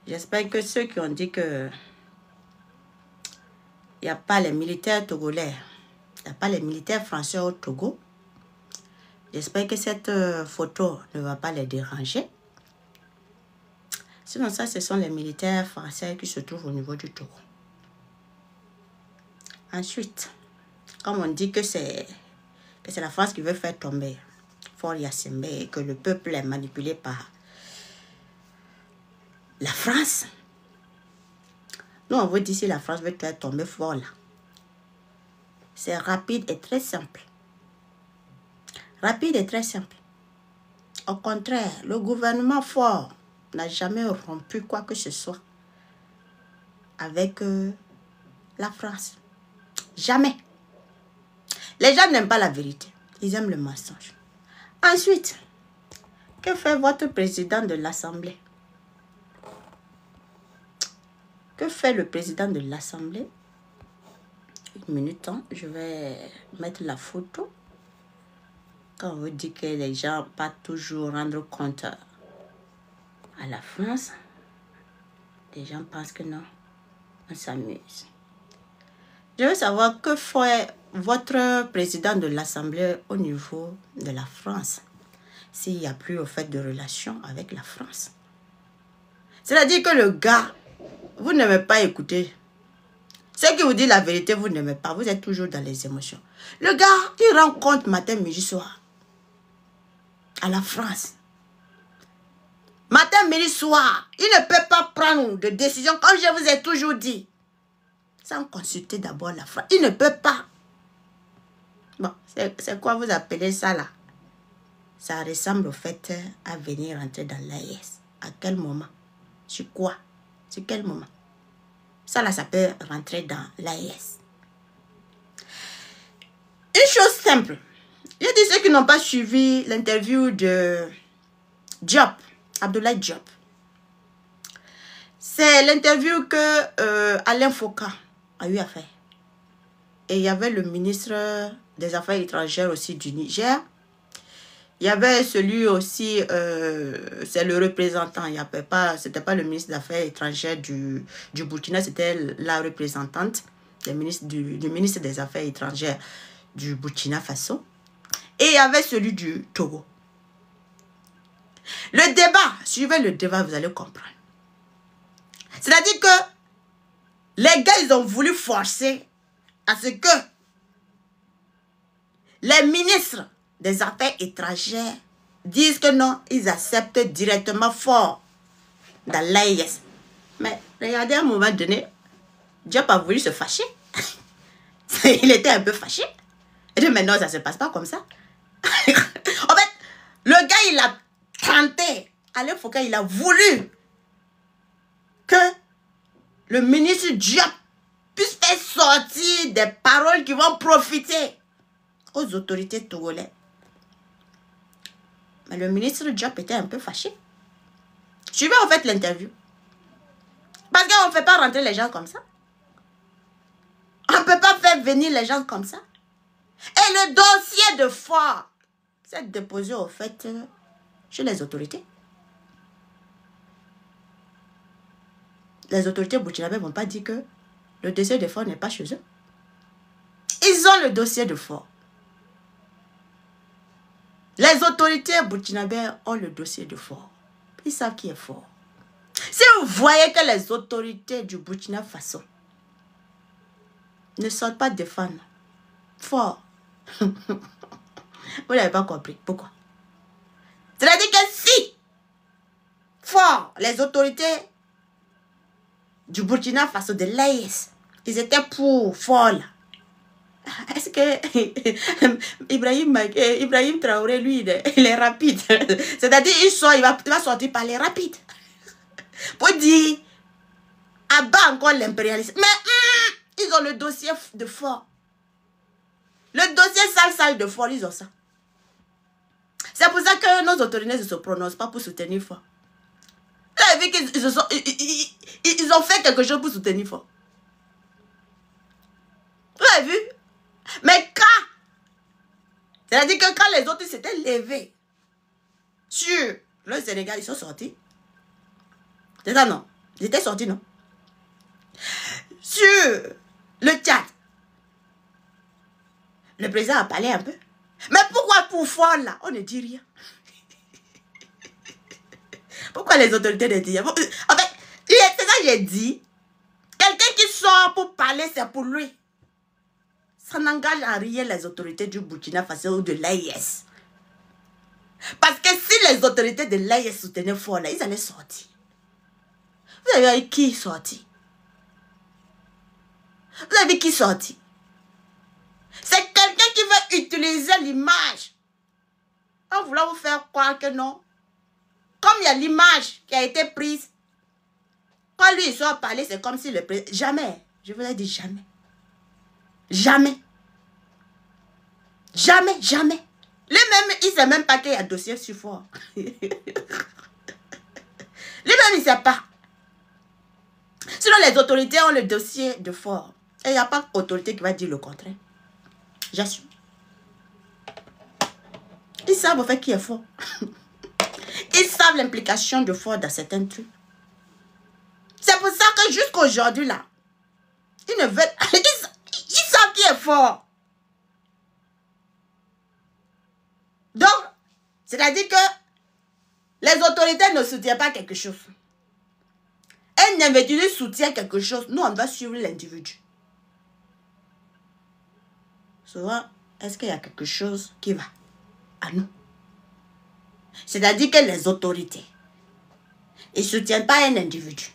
J'espère que ceux qui ont dit que il n'y a pas les militaires togolais, il n'y a pas les militaires français au Togo, j'espère que cette photo ne va pas les déranger. Sinon ça, ce sont les militaires français qui se trouvent au niveau du Togo. Ensuite, comme on dit que c'est la France qui veut faire tomber Fort Yassembe et que le peuple est manipulé par la France. Nous, on veut dire si la France veut faire tomber fort là. C'est rapide et très simple. Rapide et très simple. Au contraire, le gouvernement fort n'a jamais rompu quoi que ce soit avec la France. Jamais. Les gens n'aiment pas la vérité. Ils aiment le mensonge. Ensuite, que fait votre président de l'Assemblée? Que fait le président de l'Assemblée? Une minute, hein, je vais mettre la photo. Quand on veut dire que les gens ne pas toujours rendre compte à la France, les gens pensent que non, on s'amuse. Je veux savoir que fait votre président de l'Assemblée au niveau de la France, s'il n'y a plus au fait de relation avec la France. C'est-à-dire que le gars, vous n'aimez pas écouter. Ceux qui vous disent la vérité, vous n'aimez pas. Vous êtes toujours dans les émotions. Le gars, il rend compte matin, midi, soir. À la France. Matin, midi, soir. Il ne peut pas prendre de décision, comme je vous ai toujours dit. Sans consulter d'abord la France. Il ne peut pas. Bon, c'est quoi vous appelez ça là? Ça ressemble au fait à venir entrer dans l'AES. À quel moment? Sur quoi? Sur quel moment? Ça là, ça peut rentrer dans l'AES. Une chose simple. Il y a des ceux qui n'ont pas suivi l'interview de Diop, Abdoulaye Diop. C'est l'interview que Alain Foucault a eu à faire. Et il y avait le ministre des Affaires étrangères aussi du Niger. Il y avait celui aussi, c'est le représentant, c'était pas le ministre des Affaires étrangères du Burkina, c'était la représentante du ministre des Affaires étrangères du Burkina Faso. Et il y avait celui du Togo. Le débat, suivez le débat, vous allez comprendre. C'est-à-dire que les gars, ils ont voulu forcer à ce que les ministres des Affaires étrangères disent que non, ils acceptent directement fort dans l'AIS. Mais regardez, à un moment donné, Diop a voulu se fâcher. Il était un peu fâché. Il dit, mais non, ça ne se passe pas comme ça. En fait, le gars, il a tenté. Alain Foucault, il a voulu que le ministre Diop puisse faire sortir des paroles qui vont profiter aux autorités togolaises. Mais le ministre Diop était un peu fâché. Suivez en fait l'interview. Parce qu'on ne fait pas rentrer les gens comme ça. On ne peut pas faire venir les gens comme ça. Et le dossier de Ford s'est déposé au fait chez les autorités. Les autorités burkinabées ne vont pas dire que le dossier de Ford n'est pas chez eux. Ils ont le dossier de Ford. Les autorités burkinabées ont le dossier de Ford. Ils savent qui est Ford. Si vous voyez que les autorités du Burkina Faso ne sortent pas défendre Ford, vous n'avez pas compris. Pourquoi? C'est-à-dire que si Ford, les autorités du Burkina Faso, de l'AIS, ils étaient pour Ford là. Est-ce que Ibrahim Traoré, lui, il est rapide. C'est-à-dire, il va sortir par les rapides. Pour dire, abat encore l'impérialisme. Mais ils ont le dossier de Ford. Le dossier sale de Ford, ils ont ça. C'est pour ça que nos autorités ne se prononcent pas pour soutenir Ford. Vous avez vu qu'ils ont fait quelque chose pour soutenir Ford. Vous avez vu? Mais c'est-à-dire que quand les autres s'étaient levés sur le Sénégal, ils sont sortis. C'est ça, non? Ils étaient sortis, non? Sur le Tchad, le président a parlé un peu. Mais pourquoi pour Ford, là, on ne dit rien? Pourquoi les autorités ne disent rien? En fait, c'est ça que j'ai dit. Quelqu'un qui sort pour parler, c'est pour lui. Ça n'engage en rien les autorités du Burkina Faso ou de l'AIS. Parce que si les autorités de l'AIS soutenaient Ford, là, ils allaient sortir. Vous avez vu qui sorti? Vous avez vu qui sorti? C'est quelqu'un qui veut utiliser l'image en voulant vous faire croire que non. Comme il y a l'image qui a été prise, quand lui il sort parler, c'est comme si le président... Jamais, je vous ai dit jamais. Jamais. Jamais, jamais. Lui-même, il ne sait même pas qu'il y a dossier sur Ford. Lui-même, il ne sait pas. Sinon, les autorités ont le dossier de Ford. Et il n'y a pas d'autorité qui va dire le contraire. J'assume. Ils savent en fait qui est Ford. Ils savent l'implication de Ford dans certains trucs. C'est pour ça que jusqu'à aujourd'hui, là, ils ne veulent... Ils savent qui est Ford. Donc, c'est-à-dire que les autorités ne soutiennent pas quelque chose. Un individu soutient quelque chose. Nous, on doit suivre l'individu. Souvent, est-ce qu'il y a quelque chose qui va à nous? C'est-à-dire que les autorités, ils ne soutiennent pas un individu.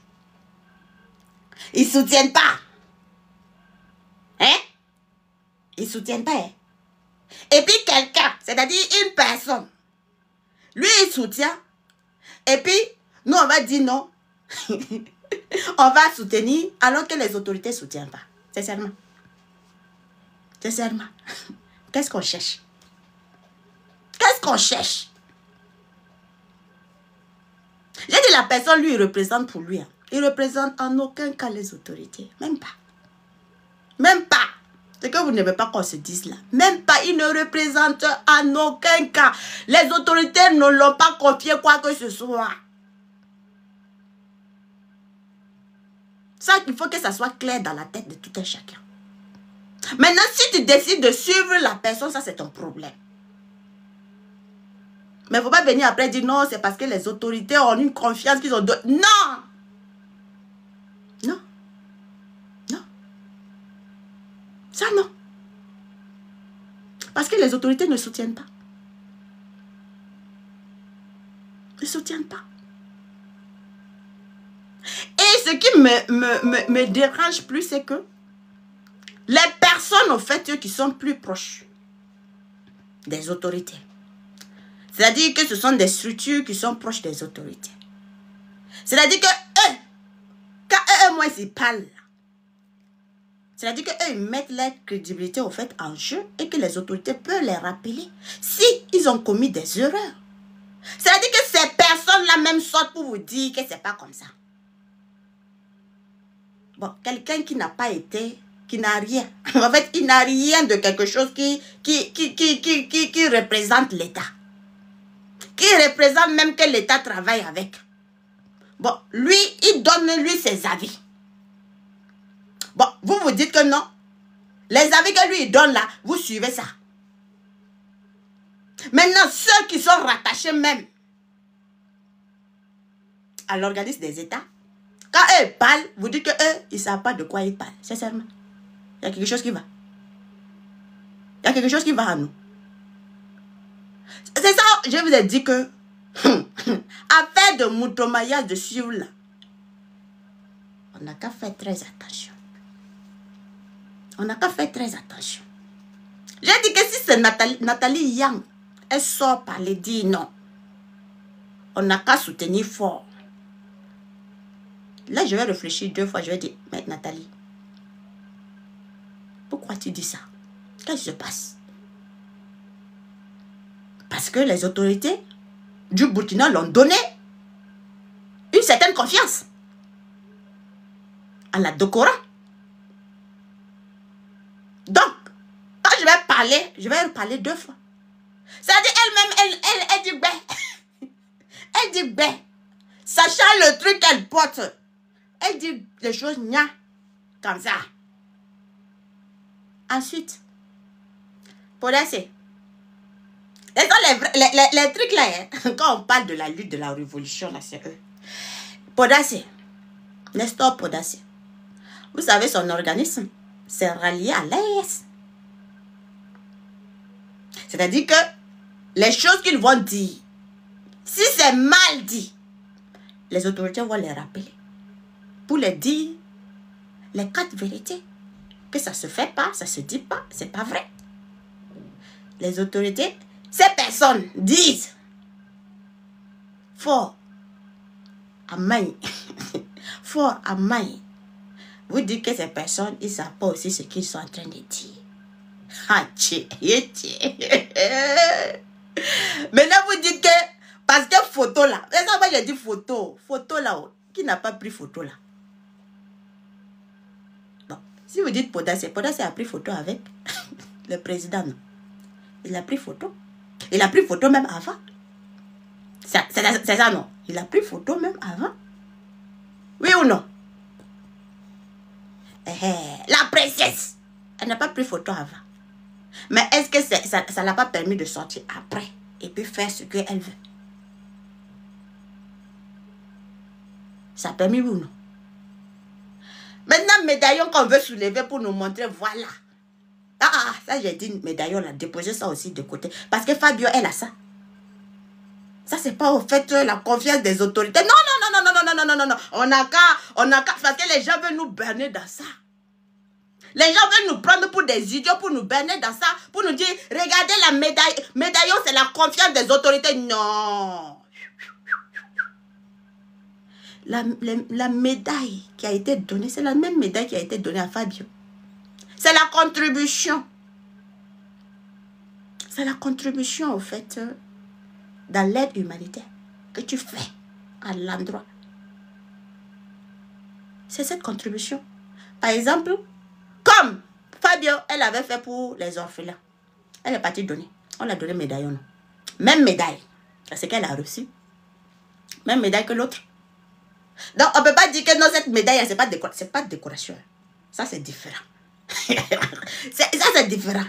Ils ne soutiennent pas. Hein? Ils ne soutiennent pas. Hein? Et puis quelqu'un, c'est-à-dire une personne, lui, il soutient. Et puis, nous, on va dire non. On va soutenir alors que les autorités ne soutiennent pas. Sincèrement. Sincèrement. Qu'est-ce qu'on cherche? qu'on cherche? J'ai dit la personne, lui, il représente pour lui. Hein. Il représente en aucun cas les autorités. Même pas. Même pas. C'est que vous n'aimez pas qu'on se dise là. Même pas. Il ne représente en aucun cas. Les autorités ne l'ont pas confié quoi que ce soit. Ça, il faut que ça soit clair dans la tête de tout un chacun. Maintenant, si tu décides de suivre la personne, ça c'est ton problème. Mais il ne faut pas venir après dire non, c'est parce que les autorités ont une confiance qu'ils ont donné. Non! Non. Non. Ça non. Parce que les autorités ne soutiennent pas. Ne soutiennent pas. Et ce qui me dérange plus, c'est que les personnes, au fait, qui sont plus proches des autorités, c'est-à-dire que ce sont des structures qui sont proches des autorités. C'est-à-dire que eux, quand eux, moi, ils parlent, c'est-à-dire qu'eux, ils mettent leur crédibilité, au fait, en jeu et que les autorités peuvent les rappeler si ils ont commis des erreurs. C'est-à-dire que ces personnes-là même sortent pour vous dire que c'est pas comme ça. Bon, quelqu'un qui n'a pas été, qui n'a rien. En fait, il n'a rien de quelque chose qui représente l'État. Qui représente même que l'État travaille avec. Bon, lui, il donne lui ses avis. Bon, vous vous dites que non. Les avis que lui, il donne là, vous suivez ça. Maintenant, ceux qui sont rattachés même à l'organisme des États, quand eux parlent, vous dites qu'eux, ils ne savent pas de quoi ils parlent. Sincèrement. Il y a quelque chose qui va. Il y a quelque chose qui va à nous. C'est ça, je vous ai dit que affaire de mouton-maillage de suivre là, on n'a qu'à faire très attention. On n'a qu'à faire très attention. J'ai dit que si c'est Nathalie Yang, elle sort par les dire non. On n'a qu'à soutenir fort. Là, je vais réfléchir 2 fois. Je vais dire, mais Nathalie, pourquoi tu dis ça? Qu'est-ce qui se passe? Parce que les autorités du Burkina l'ont donné une certaine confiance en la Dokora. Donc, quand je vais parler, je vais parler 2 fois. C'est-à-dire elle-même, elle dit ben. Elle dit ben. Sachant le truc qu'elle porte, elle dit les choses nia comme ça. Ensuite, Podasé. Les trucs là, hein, quand on parle de la lutte de la révolution, là, c'est eux. Podasé. Nestor Podasé. Vous savez, son organisme, c'est rallié à l'AES. C'est-à-dire que les choses qu'ils vont dire, si c'est mal dit, les autorités vont les rappeler pour les dire les 4 vérités. Que ça se fait pas, ça se dit pas, c'est pas vrai. Les autorités, ces personnes disent fort à main, fort à main. Vous dites que ces personnes, ils ne savent pas aussi ce qu'ils sont en train de dire. Maintenant, vous dites que, parce que photo là, c'est ça, moi j'ai dit photo là, qui n'a pas pris photo là? Bon, si vous dites Podasé a pris photo avec le président, non? Il a pris photo. Il a pris photo même avant. C'est ça, non? Il a pris photo même avant. Oui ou non? La princesse, elle n'a pas pris photo avant. Mais est-ce que ça ne l'a pas permis de sortir après et puis faire ce qu'elle veut? Ça a permis, oui ou non? Maintenant, médaillon qu'on veut soulever pour nous montrer, voilà. Ah, ça j'ai dit, médaillon, on a déposé ça aussi de côté. Parce que Fabio, elle a ça. Ça, c'est pas au fait la confiance des autorités. Non. On a qu'à, parce que les gens veulent nous berner dans ça. Les gens veulent nous prendre pour des idiots, pour nous berner dans ça, pour nous dire, regardez la médaille. Médaillon, c'est la confiance des autorités. Non. La médaille qui a été donnée, c'est la même médaille qui a été donnée à Fabio. C'est la contribution. C'est la contribution, au fait, dans l'aide humanitaire que tu fais à l'endroit. C'est cette contribution. Par exemple, comme Fabio, elle avait fait pour les orphelins. Elle est partie donner. On l'a donné médaillon. Même médaille. C'est ce qu'elle a reçu. Même médaille que l'autre. Donc, on ne peut pas dire que non, cette médaille, ce n'est pas de décoration. Ça, c'est différent. Ça, c'est différent.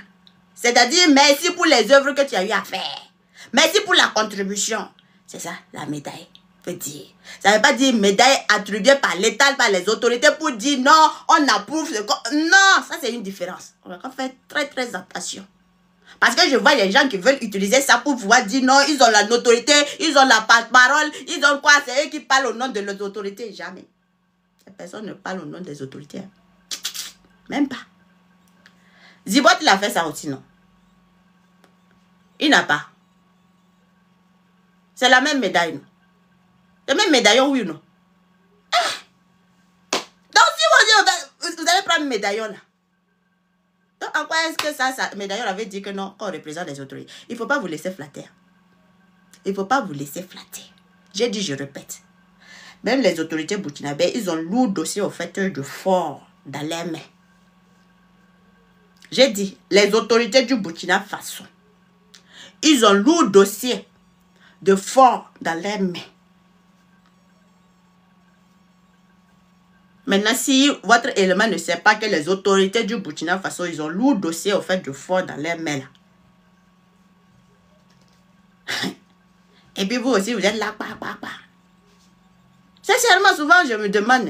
C'est-à-dire, merci pour les œuvres que tu as eu à faire. Merci pour la contribution. C'est ça, la médaille veut dire. Ça ne veut pas dire médaille attribuée par l'État, par les autorités pour dire non, on approuve. Non, ça, c'est une différence. On va faire très, très attention. Parce que je vois les gens qui veulent utiliser ça pour pouvoir dire non, ils ont la notoriété, ils ont la parole, ils ont quoi, c'est eux qui parlent au nom de leurs autorités. Jamais. Personne ne parle au nom des autorités. Même pas. Zibot, il a fait ça aussi, non? Il n'a pas. C'est la même médaille, non? Le même médaillon, oui ou non? Donc, si vous allez prendre un médaillon là. Donc, en quoi est-ce que ça médaillon avait dit que non, qu'on représente les autorités? Il ne faut pas vous laisser flatter. Il ne faut pas vous laisser flatter. J'ai dit, je répète. Même les autorités burkinabées, ils ont lourd dossier au fait de fort dans les mains. J'ai dit, les autorités du Burkina Faso, ils ont lourd dossier de fort dans les mains. Maintenant, si votre élément ne sait pas que les autorités du Burkina Faso, ils ont lourd dossier au fait de fort dans les mains. Et puis vous aussi, vous êtes là, Sincèrement, souvent, je me demande,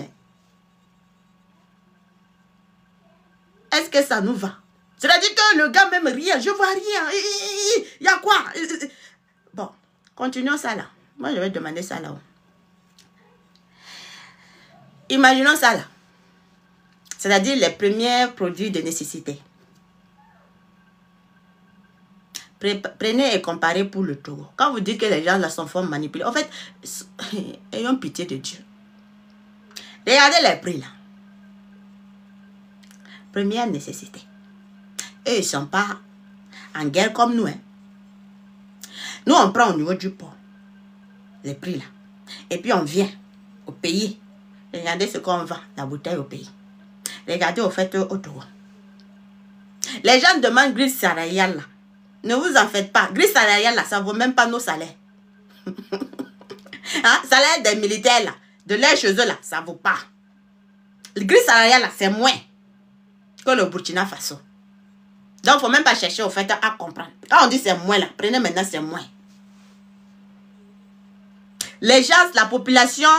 est-ce que ça nous va? C'est-à-dire que le gars même rien, je vois rien. Il y a quoi? Bon, continuons ça là. Moi, je vais demander ça là. Imaginons ça là. C'est-à-dire les premiers produits de nécessité. Prenez et comparez pour le Togo. Quand vous dites que les gens là sont fort manipulés, en fait, ayons pitié de Dieu. Regardez les prix là. Première nécessité. Eux, ils ne sont pas en guerre comme nous. Hein. Nous, on prend au niveau du port. Les prix là. Et puis on vient au pays. Regardez ce qu'on vend, la bouteille au pays. Regardez au fait au Togo. Les gens demandent grille salariale là. Ne vous en faites pas. Grille salariale là, ça ne vaut même pas nos salaires. Hein? Salaire des militaires là, de l'air chez eux là, ça ne vaut pas. Le grille salariale là, c'est moins que le Burkina Faso. Donc, il ne faut même pas chercher au fait à comprendre. Quand on dit c'est moins là, prenez maintenant c'est moins. Les gens, la population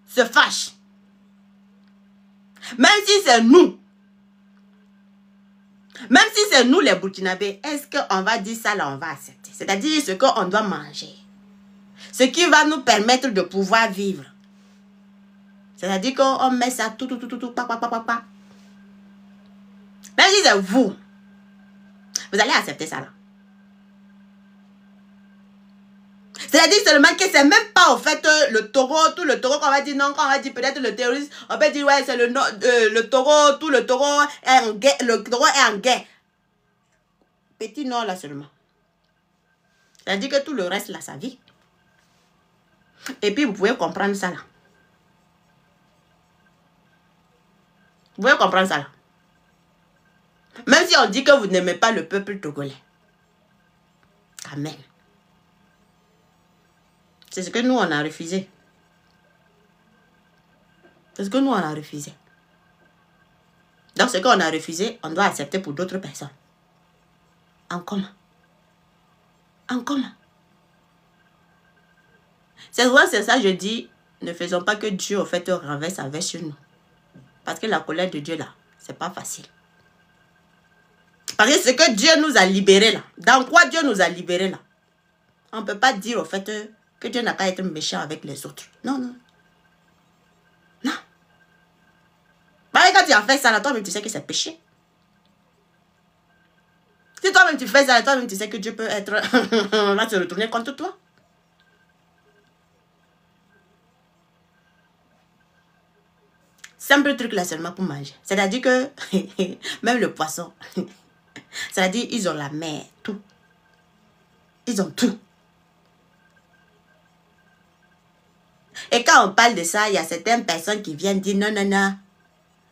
se fâche. Même si c'est nous. Même si c'est nous les Burkinabés, est-ce qu'on va dire ça là, on va accepter? C'est-à-dire ce qu'on doit manger. Ce qui va nous permettre de pouvoir vivre. C'est-à-dire qu'on met ça tout, pa. Même si c'est vous, vous allez accepter ça là. C'est-à-dire seulement que c'est même pas au fait le taureau, tout le taureau qu'on va dire non, quand on va dire peut-être le terroriste, on peut dire ouais c'est le taureau, tout le taureau est en guerre, le taureau est en guerre. Petit nom là seulement. C'est-à-dire que tout le reste là, ça vit. Et puis vous pouvez comprendre ça là. Vous pouvez comprendre ça là. Même si on dit que vous n'aimez pas le peuple togolais. Amen. C'est ce que nous, on a refusé. C'est ce que nous, on a refusé. Donc, ce qu'on a refusé, on doit accepter pour d'autres personnes. En commun. En commun. C'est vrai, c'est ça, je dis, ne faisons pas que Dieu, au fait, renverse avec sur nous. Parce que la colère de Dieu, là, c'est pas facile. Parce que ce que Dieu nous a libérés, là, dans quoi Dieu nous a libérés, là, on ne peut pas dire, au fait, que Dieu n'a qu'à être méchant avec les autres. Non, non. Non. Parce que quand tu as fait ça, là, toi-même, tu sais que c'est péché. Si toi-même, tu fais ça, toi-même, tu sais que Dieu peut être... va se retourner contre toi. Simple truc là seulement pour manger. C'est-à-dire que même le poisson, c'est-à-dire ils ont la mer, tout. Ils ont tout. Et quand on parle de ça, il y a certaines personnes qui viennent dire non, non, non.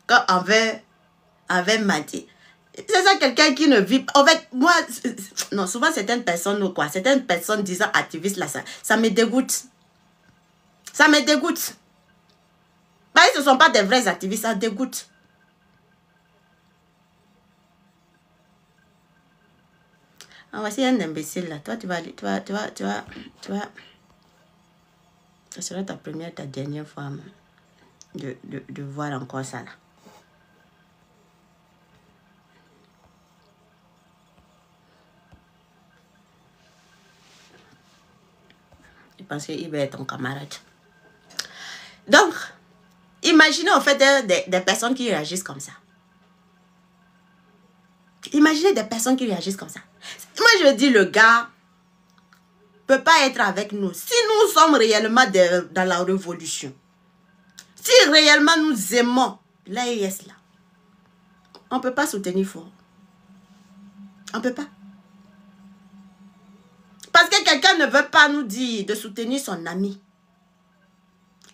Quand on veut mentir. C'est ça, quelqu'un qui ne vit pas. En fait, moi, non, souvent certaines personnes ou quoi, certaines personnes disant activistes là, ça me dégoûte. Ça me dégoûte. Mais ce ne sont pas des vrais activistes, ça dégoûte. Ah, voici un imbécile là. Toi, tu vas aller, ce sera ta première, ta dernière fois de voir encore ça là. Je pense qu'il va être ton camarade. Donc, imaginez en fait des personnes qui réagissent comme ça. Imaginez des personnes qui réagissent comme ça. Moi, je dis, le gars ne peut pas être avec nous. Si nous sommes réellement dans la révolution, si réellement nous aimons l'AES là, on ne peut pas soutenir fort. On ne peut pas. Parce que quelqu'un ne veut pas nous dire de soutenir son ami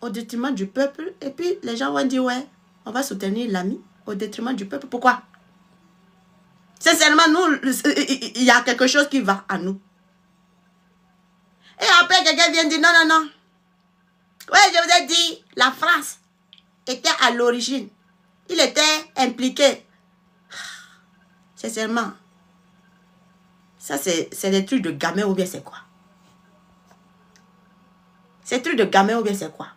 au détriment du peuple. Et puis, les gens vont dire, ouais, on va soutenir l'ami au détriment du peuple. Pourquoi? Sincèrement, nous, il y a quelque chose qui va à nous. Et après, quelqu'un vient dire, non, non, non. Oui, je vous ai dit, la France était à l'origine. Il était impliqué. Sincèrement, ça, c'est des trucs de gamin ou bien c'est quoi? C'est des trucs de gamin ou bien c'est quoi?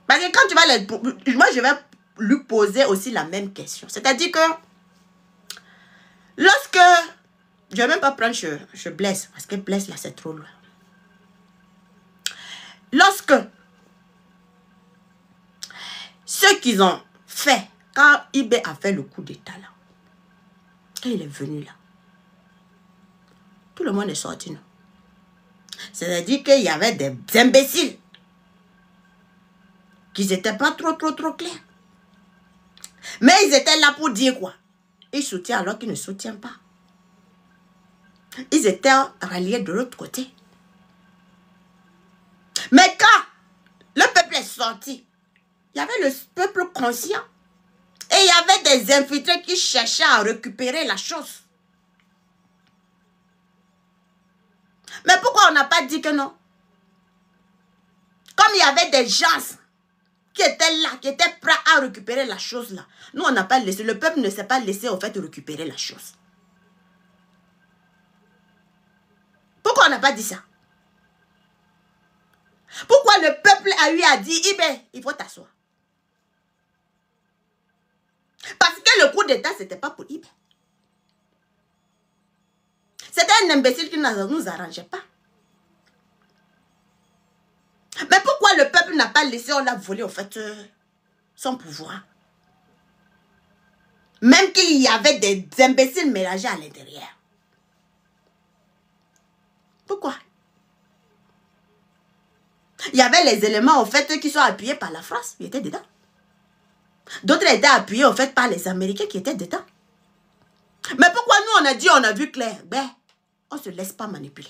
Parce que quand tu vas les... Moi, je vais lui poser aussi la même question. C'est-à-dire que lorsque... Je ne vais même pas prendre je blesse. Parce que blesse là, c'est trop loin. Lorsque ce qu'ils ont fait, quand Ibé a fait le coup d'état là, quand il est venu là, tout le monde est sorti, non? C'est-à-dire qu'il y avait des imbéciles qui n'étaient pas trop clairs. Mais ils étaient là pour dire quoi? Ils soutiennent alors qu'ils ne soutiennent pas. Ils étaient ralliés de l'autre côté. Mais quand le peuple est sorti, il y avait le peuple conscient. Et il y avait des infiltrés qui cherchaient à récupérer la chose. Mais pourquoi on n'a pas dit que non? Comme il y avait des gens qui étaient là, qui étaient prêts à récupérer la chose là. Nous, on n'a pas laissé. Le peuple ne s'est pas laissé au fait de récupérer la chose. Pourquoi on n'a pas dit ça? Pourquoi le peuple a eu à dire, Ibé, il faut t'asseoir? Parce que le coup d'état, ce n'était pas pour Ibé. C'était un imbécile qui ne nous arrangeait pas. Mais pourquoi le peuple n'a pas laissé, on l'a volé au fait son pouvoir? Même qu'il y avait des imbéciles mélangés à l'intérieur. Pourquoi? Il y avait les éléments au fait qui sont appuyés par la France, qui étaient dedans. D'autres étaient appuyés au fait par les Américains qui étaient dedans. Mais pourquoi nous on a dit, on a vu clair? Ben, on ne se laisse pas manipuler.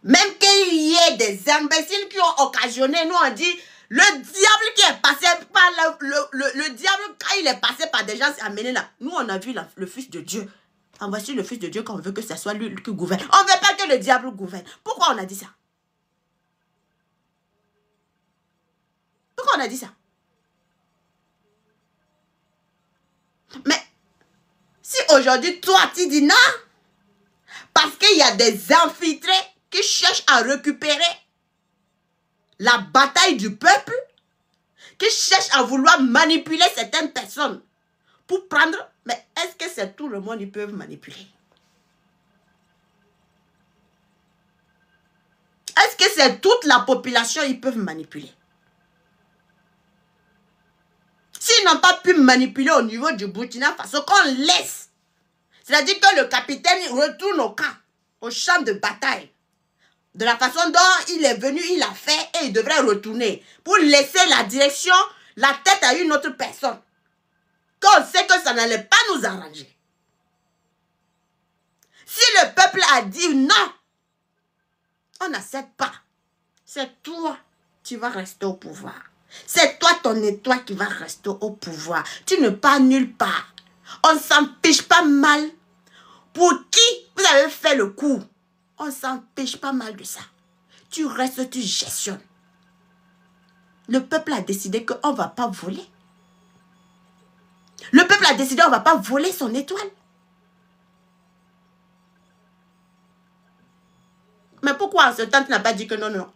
Même qu'il y ait des imbéciles qui ont occasionné, nous on dit, le diable qui est passé par le diable, quand il est passé par des gens amenés là, nous on a vu le Fils de Dieu. En voici le Fils de Dieu qu'on veut que ce soit lui qui gouverne. On ne veut pas que le diable gouverne. Pourquoi on a dit ça? Pourquoi on a dit ça? Mais si aujourd'hui toi tu dis non, parce qu'il y a des infiltrés qui cherchent à récupérer la bataille du peuple, qui cherchent à vouloir manipuler certaines personnes pour prendre, mais est-ce que c'est tout le monde qui peut manipuler? Est-ce que c'est toute la population qui peuvent manipuler? S'ils n'ont pas pu manipuler au niveau du Burkina Faso, qu'on laisse. C'est-à-dire que le capitaine retourne au camp, au champ de bataille. De la façon dont il est venu, il a fait et il devrait retourner. Pour laisser la direction, la tête à une autre personne. Qu'on sait que ça n'allait pas nous arranger. Si le peuple a dit non, on n'accepte pas. c'est toi, tu vas rester au pouvoir. C'est toi, ton étoile qui va rester au pouvoir. Tu ne pars nulle part. On ne s'empêche pas mal. Pour qui vous avez fait le coup? On ne s'empêche pas mal de ça. Tu restes, tu gestionnes. Le peuple a décidé qu'on ne va pas voler. Le peuple a décidé qu'on ne va pas voler son étoile. Mais pourquoi en ce temps tu n'as pas dit que non, non?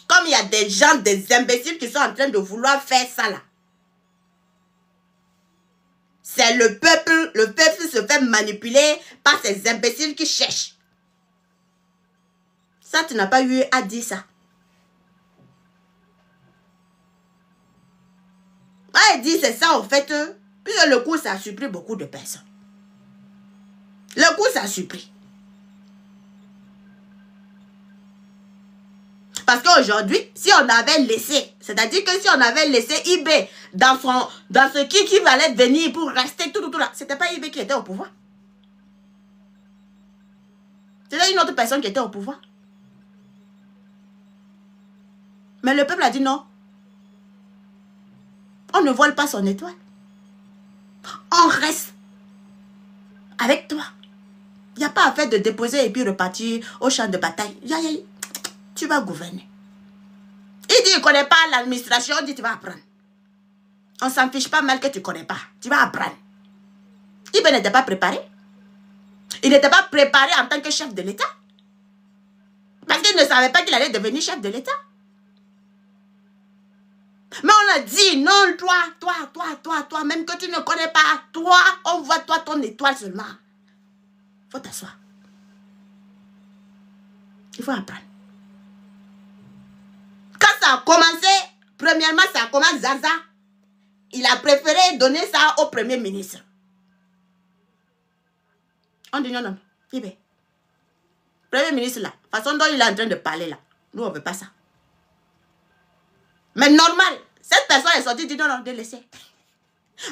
Comme il y a des gens, des imbéciles qui sont en train de vouloir faire ça là. C'est le peuple se fait manipuler par ces imbéciles qui cherchent. Ça, tu n'as pas eu à dire ça. Ah, il dit c'est ça en fait, puisque le coup ça a surpris beaucoup de personnes. Le coup ça a surpris. Parce qu'aujourd'hui, si on avait laissé, c'est-à-dire que si on avait laissé eBay dans ce qui allait venir pour rester tout là, c'était pas eBay qui était au pouvoir. C'était une autre personne qui était au pouvoir. Mais le peuple a dit non. On ne vole pas son étoile. On reste avec toi. Il n'y a pas à faire de déposer et puis repartir au champ de bataille. Tu vas gouverner. Il dit, il ne connaît pas l'administration, il dit, tu vas apprendre. On s'en fiche pas mal que tu ne connais pas. Tu vas apprendre. Il n'était pas préparé. Il n'était pas préparé en tant que chef de l'État. Parce qu'il ne savait pas qu'il allait devenir chef de l'État. Mais on a dit, non, toi, même que tu ne connais pas, toi, on voit toi ton étoile seulement. Il faut t'asseoir. Il faut apprendre. Quand ça a commencé, premièrement, ça a commencé Zaza. Il a préféré donner ça au premier ministre. On dit non, Ibé. Premier ministre là, la façon dont il est en train de parler là, nous on ne veut pas ça. Mais normal, cette personne est sortie, dit non, de laisser.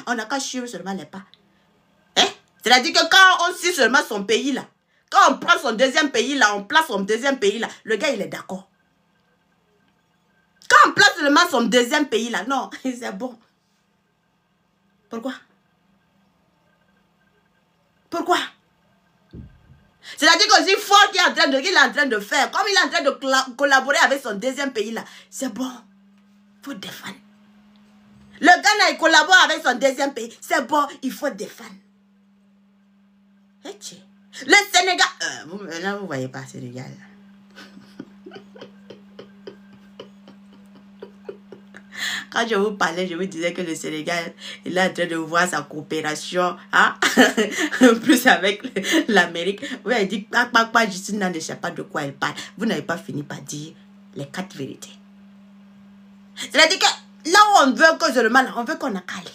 On n'a qu'à suivre seulement les pas. Hein? C'est-à-dire que quand on suit seulement son pays là, quand on prend son deuxième pays là, on place son deuxième pays là, le gars il est d'accord. Quand on place seulement son deuxième pays là, non, c'est bon. Pourquoi? Pourquoi? C'est-à-dire que si Ford qu'il est en train de faire, comme il est en train de collaborer avec son deuxième pays là, c'est bon. Il faut défendre. Le Ghana, il collabore avec son deuxième pays. C'est bon, il faut défendre. Le Sénégal... là, vous ne voyez pas Sénégal. Quand je vous parlais, je vous disais que le Sénégal, il est en train de voir sa coopération, hein? Plus avec l'Amérique. Vous avez dit, Justine ne sait pas de quoi elle parle. Vous n'avez pas fini par dire les 4 vérités. C'est-à-dire que là où on veut que seulement, on veut qu'on a calé.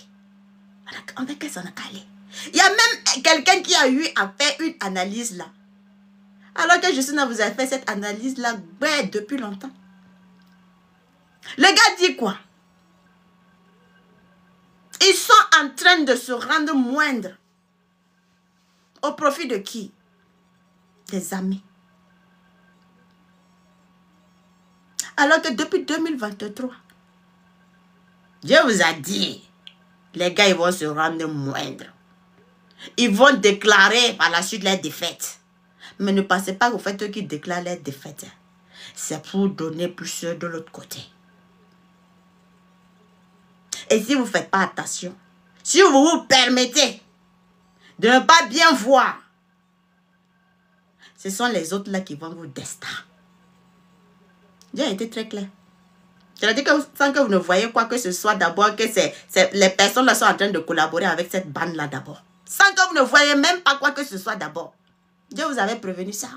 On veut que ça a calé. Il y a même quelqu'un qui a eu à faire une analyse là. Alors que Justine vous a fait cette analyse là depuis longtemps. Le gars dit quoi? Ils sont en train de se rendre moindres. Au profit de qui? Des amis. Alors que depuis 2023, Dieu vous a dit, les gars, ils vont se rendre moindres. Ils vont déclarer par la suite leur défaite. Mais ne pensez pas au fait qu'ils déclarent leur défaite. C'est pour donner plus de l'autre côté. Et si vous ne faites pas attention, si vous vous permettez de ne pas bien voir, ce sont les autres là qui vont vous destin. Dieu a été très clair. C'est-à-dire que sans que vous ne voyez quoi que ce soit d'abord, que les personnes là sont en train de collaborer avec cette bande là d'abord. Sans que vous ne voyez même pas quoi que ce soit d'abord. Dieu vous avait prévenu ça.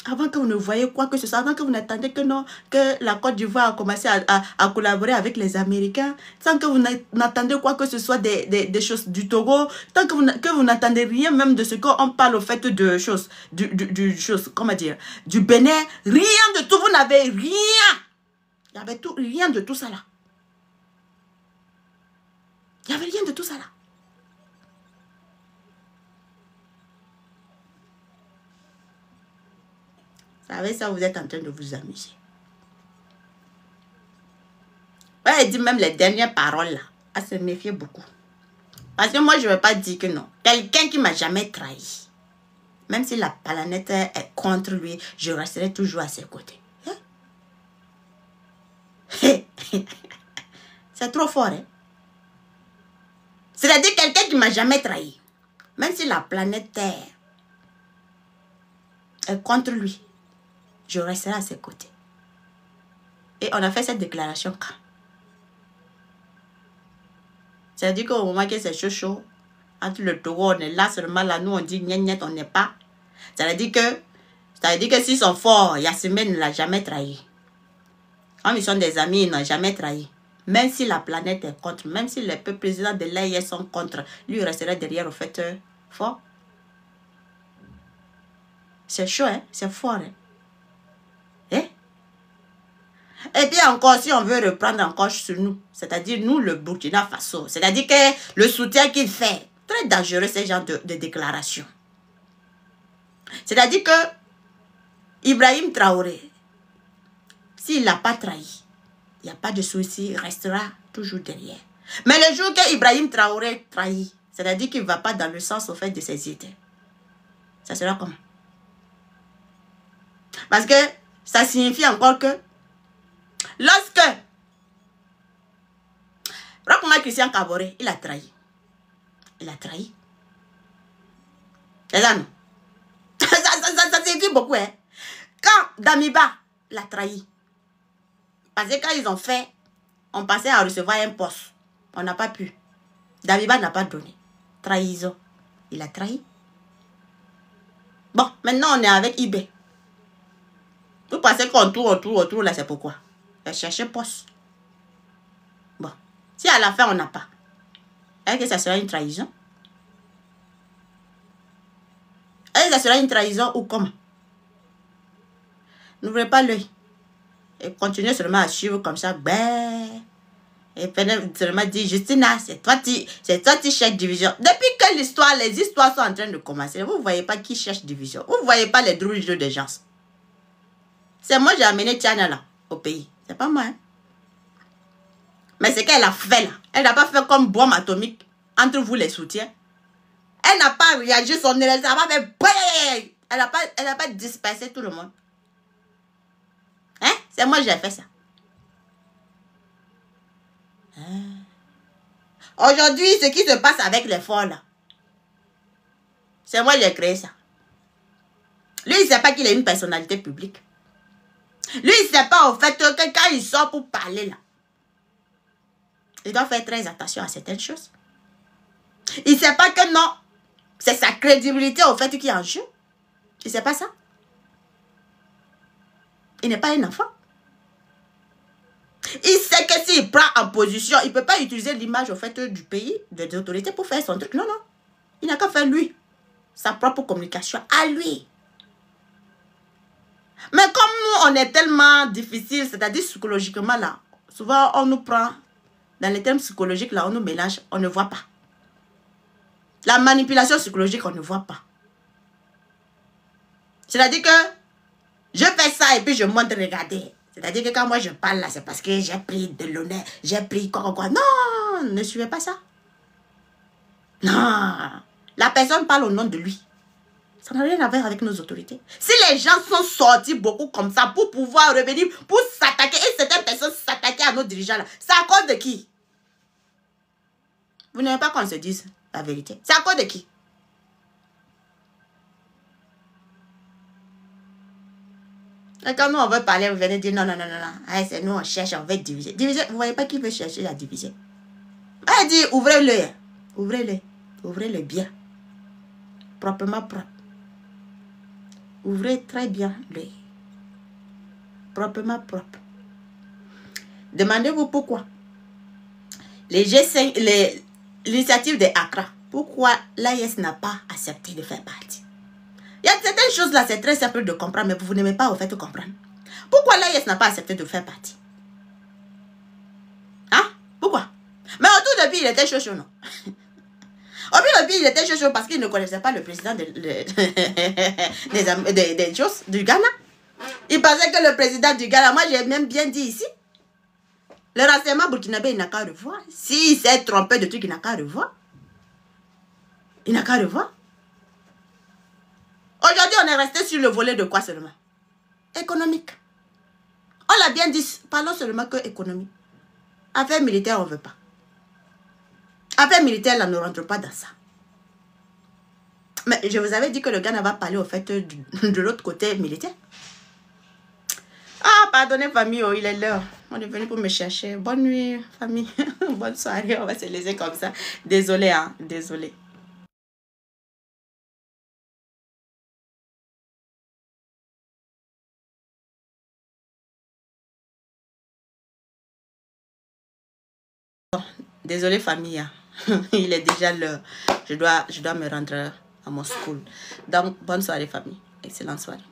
Avant que vous ne voyez quoi que ce soit, avant que vous n'attendiez que non, que la Côte d'Ivoire a commencé à collaborer avec les Américains, sans que vous n'attendez quoi que ce soit des choses du Togo, tant que vous n'attendez rien même de ce qu'on parle au fait de choses, comment dire, du Bénin, rien de tout, vous n'avez rien. Il y avait rien de tout ça là. Il n'y avait rien de tout ça là. Avec ça, vous êtes en train de vous amuser. Ouais, il dit même les dernières paroles là, à se méfier beaucoup. Parce que moi, je ne vais pas dire que non. Quelqu'un qui ne m'a jamais trahi, même si la planète est contre lui, je resterai toujours à ses côtés. C'est trop fort, hein? C'est-à-dire quelqu'un qui ne m'a jamais trahi, même si la planète Terre est contre lui, je resterai à ses côtés. Et on a fait cette déclaration quand? C'est-à-dire qu'au moment que c'est chaud, chaud, entre le Togo, on est là seulement, là, nous on dit gnet, on n'est pas. C'est-à-dire que s'ils sont forts, Yasmine ne l'a jamais trahi. Quand ils sont des amis, ils n'ont jamais trahi. Même si la planète est contre, même si les présidents de l'AIS sont contre, lui il resterait derrière au fait fort. C'est chaud, hein? C'est fort, hein? Et puis encore, si on veut reprendre encore sur nous, c'est-à-dire nous, le Burkina Faso, c'est-à-dire que le soutien qu'il fait, très dangereux ce genre de déclaration. C'est-à-dire que Ibrahim Traoré, s'il n'a pas trahi, il n'y a pas de souci, il restera toujours derrière. Mais le jour que Ibrahim Traoré trahit, c'est-à-dire qu'il ne va pas dans le sens au fait de ses idées, ça sera comment? Parce que ça signifie encore que lorsque Rochma Christian Kaboré, il a trahi. Il a trahi. C'est ça, non? Ça signifie beaucoup, hein? Quand Damiba l'a trahi, parce que quand ils ont fait, on pensait à recevoir un poste. On n'a pas pu. Damiba n'a pas donné. Trahison. Il a trahi. Bon, maintenant on est avec eBay. Vous pensez qu'on tourne là, c'est pourquoi? Chercher poste. Bon. Si à la fin on n'a pas, est-ce que ça sera une trahison? Est-ce que ça sera une trahison ou comment? N'ouvrez pas l'œil. Et continuez seulement à suivre comme ça. Ben. Et venez seulement dire, Justina, c'est toi qui cherches division. Depuis que les histoires sont en train de commencer, vous ne voyez pas qui cherche division. Vous ne voyez pas les drôles de gens. C'est moi qui ai amené Tiana là, au pays. C'est pas moi, hein. Mais c'est qu'elle a fait là. Elle n'a pas fait comme bombe atomique entre vous les soutiens. Elle n'a pas réagi son énergie. Elle n'a pas fait... Elle n'a pas dispersé tout le monde. Hein? C'est moi qui ai fait ça. Aujourd'hui, ce qui se passe avec les forts là, c'est moi qui ai créé ça. Lui, il ne sait pas qu'il est une personnalité publique. Lui, il ne sait pas au fait que quand il sort pour parler là, il doit faire très attention à certaines choses. Il ne sait pas que non, c'est sa crédibilité au fait qui est en jeu. Il ne sait pas ça. Il n'est pas un enfant. Il sait que s'il prend en position, il ne peut pas utiliser l'image au fait du pays, des autorités pour faire son truc. Non, non. Il n'a qu'à faire lui, sa propre communication à lui. Mais comme nous, on est tellement difficile, c'est-à-dire psychologiquement là, souvent on nous prend, dans les termes psychologiques là, on nous mélange, on ne voit pas. La manipulation psychologique, on ne voit pas. C'est-à-dire que je fais ça et puis je montre, regardez. C'est-à-dire que quand moi je parle là, c'est parce que j'ai pris de l'honneur, j'ai pris quoi. Non, ne suivez pas ça. Non, la personne parle au nom de lui. Ça n'a rien à voir avec nos autorités. Si les gens sont sortis beaucoup comme ça pour pouvoir revenir, pour s'attaquer, et certaines personnes s'attaquer à nos dirigeants là, c'est à cause de qui? Vous n'aimez pas qu'on se dise la vérité. C'est à cause de qui? Et quand nous on veut parler, vous venez dire non. C'est nous on cherche, on veut diviser. Diviser, vous ne voyez pas qui veut chercher la diviser. Elle dit ouvrez-le. Ouvrez-le. Ouvrez-le bien. Proprement propre. Ouvrez très bien l'œil. Proprement propre. Demandez-vous pourquoi. Les G5, l'initiative de Accra, pourquoi l'AIS n'a pas accepté de faire partie? Il y a certaines choses là, c'est très simple de comprendre, mais vous n'aimez pas au fait de comprendre. Pourquoi l'AIS n'a pas accepté de faire partie? Hein? Pourquoi? Mais autour de lui, il était chaud, non? Au plus, il était chaud parce qu'il ne connaissait pas le président des choses du Ghana. Il pensait que le président du Ghana, moi j'ai même bien dit ici, le renseignement burkinabé, il n'a qu'à revoir. S'il s'est trompé de truc, il n'a qu'à revoir. Il n'a qu'à revoir. Aujourd'hui, on est resté sur le volet de quoi seulement? Économique. On l'a bien dit, parlons seulement que économie. Affaires militaires, on ne veut pas. Affaires militaires, là, ne rentre pas dans ça. Mais je vous avais dit que le Ghana va parler au fait de l'autre côté militaire. Ah, pardonnez famille, oh, il est l'heure. On est venu pour me chercher. Bonne nuit, famille. Bonne soirée, on va se laisser comme ça. Désolé, hein, désolé. Désolé famille, hein. Il est déjà l'heure. Je dois me rendre à mon school. Donc, bonne soirée famille. Excellente soirée.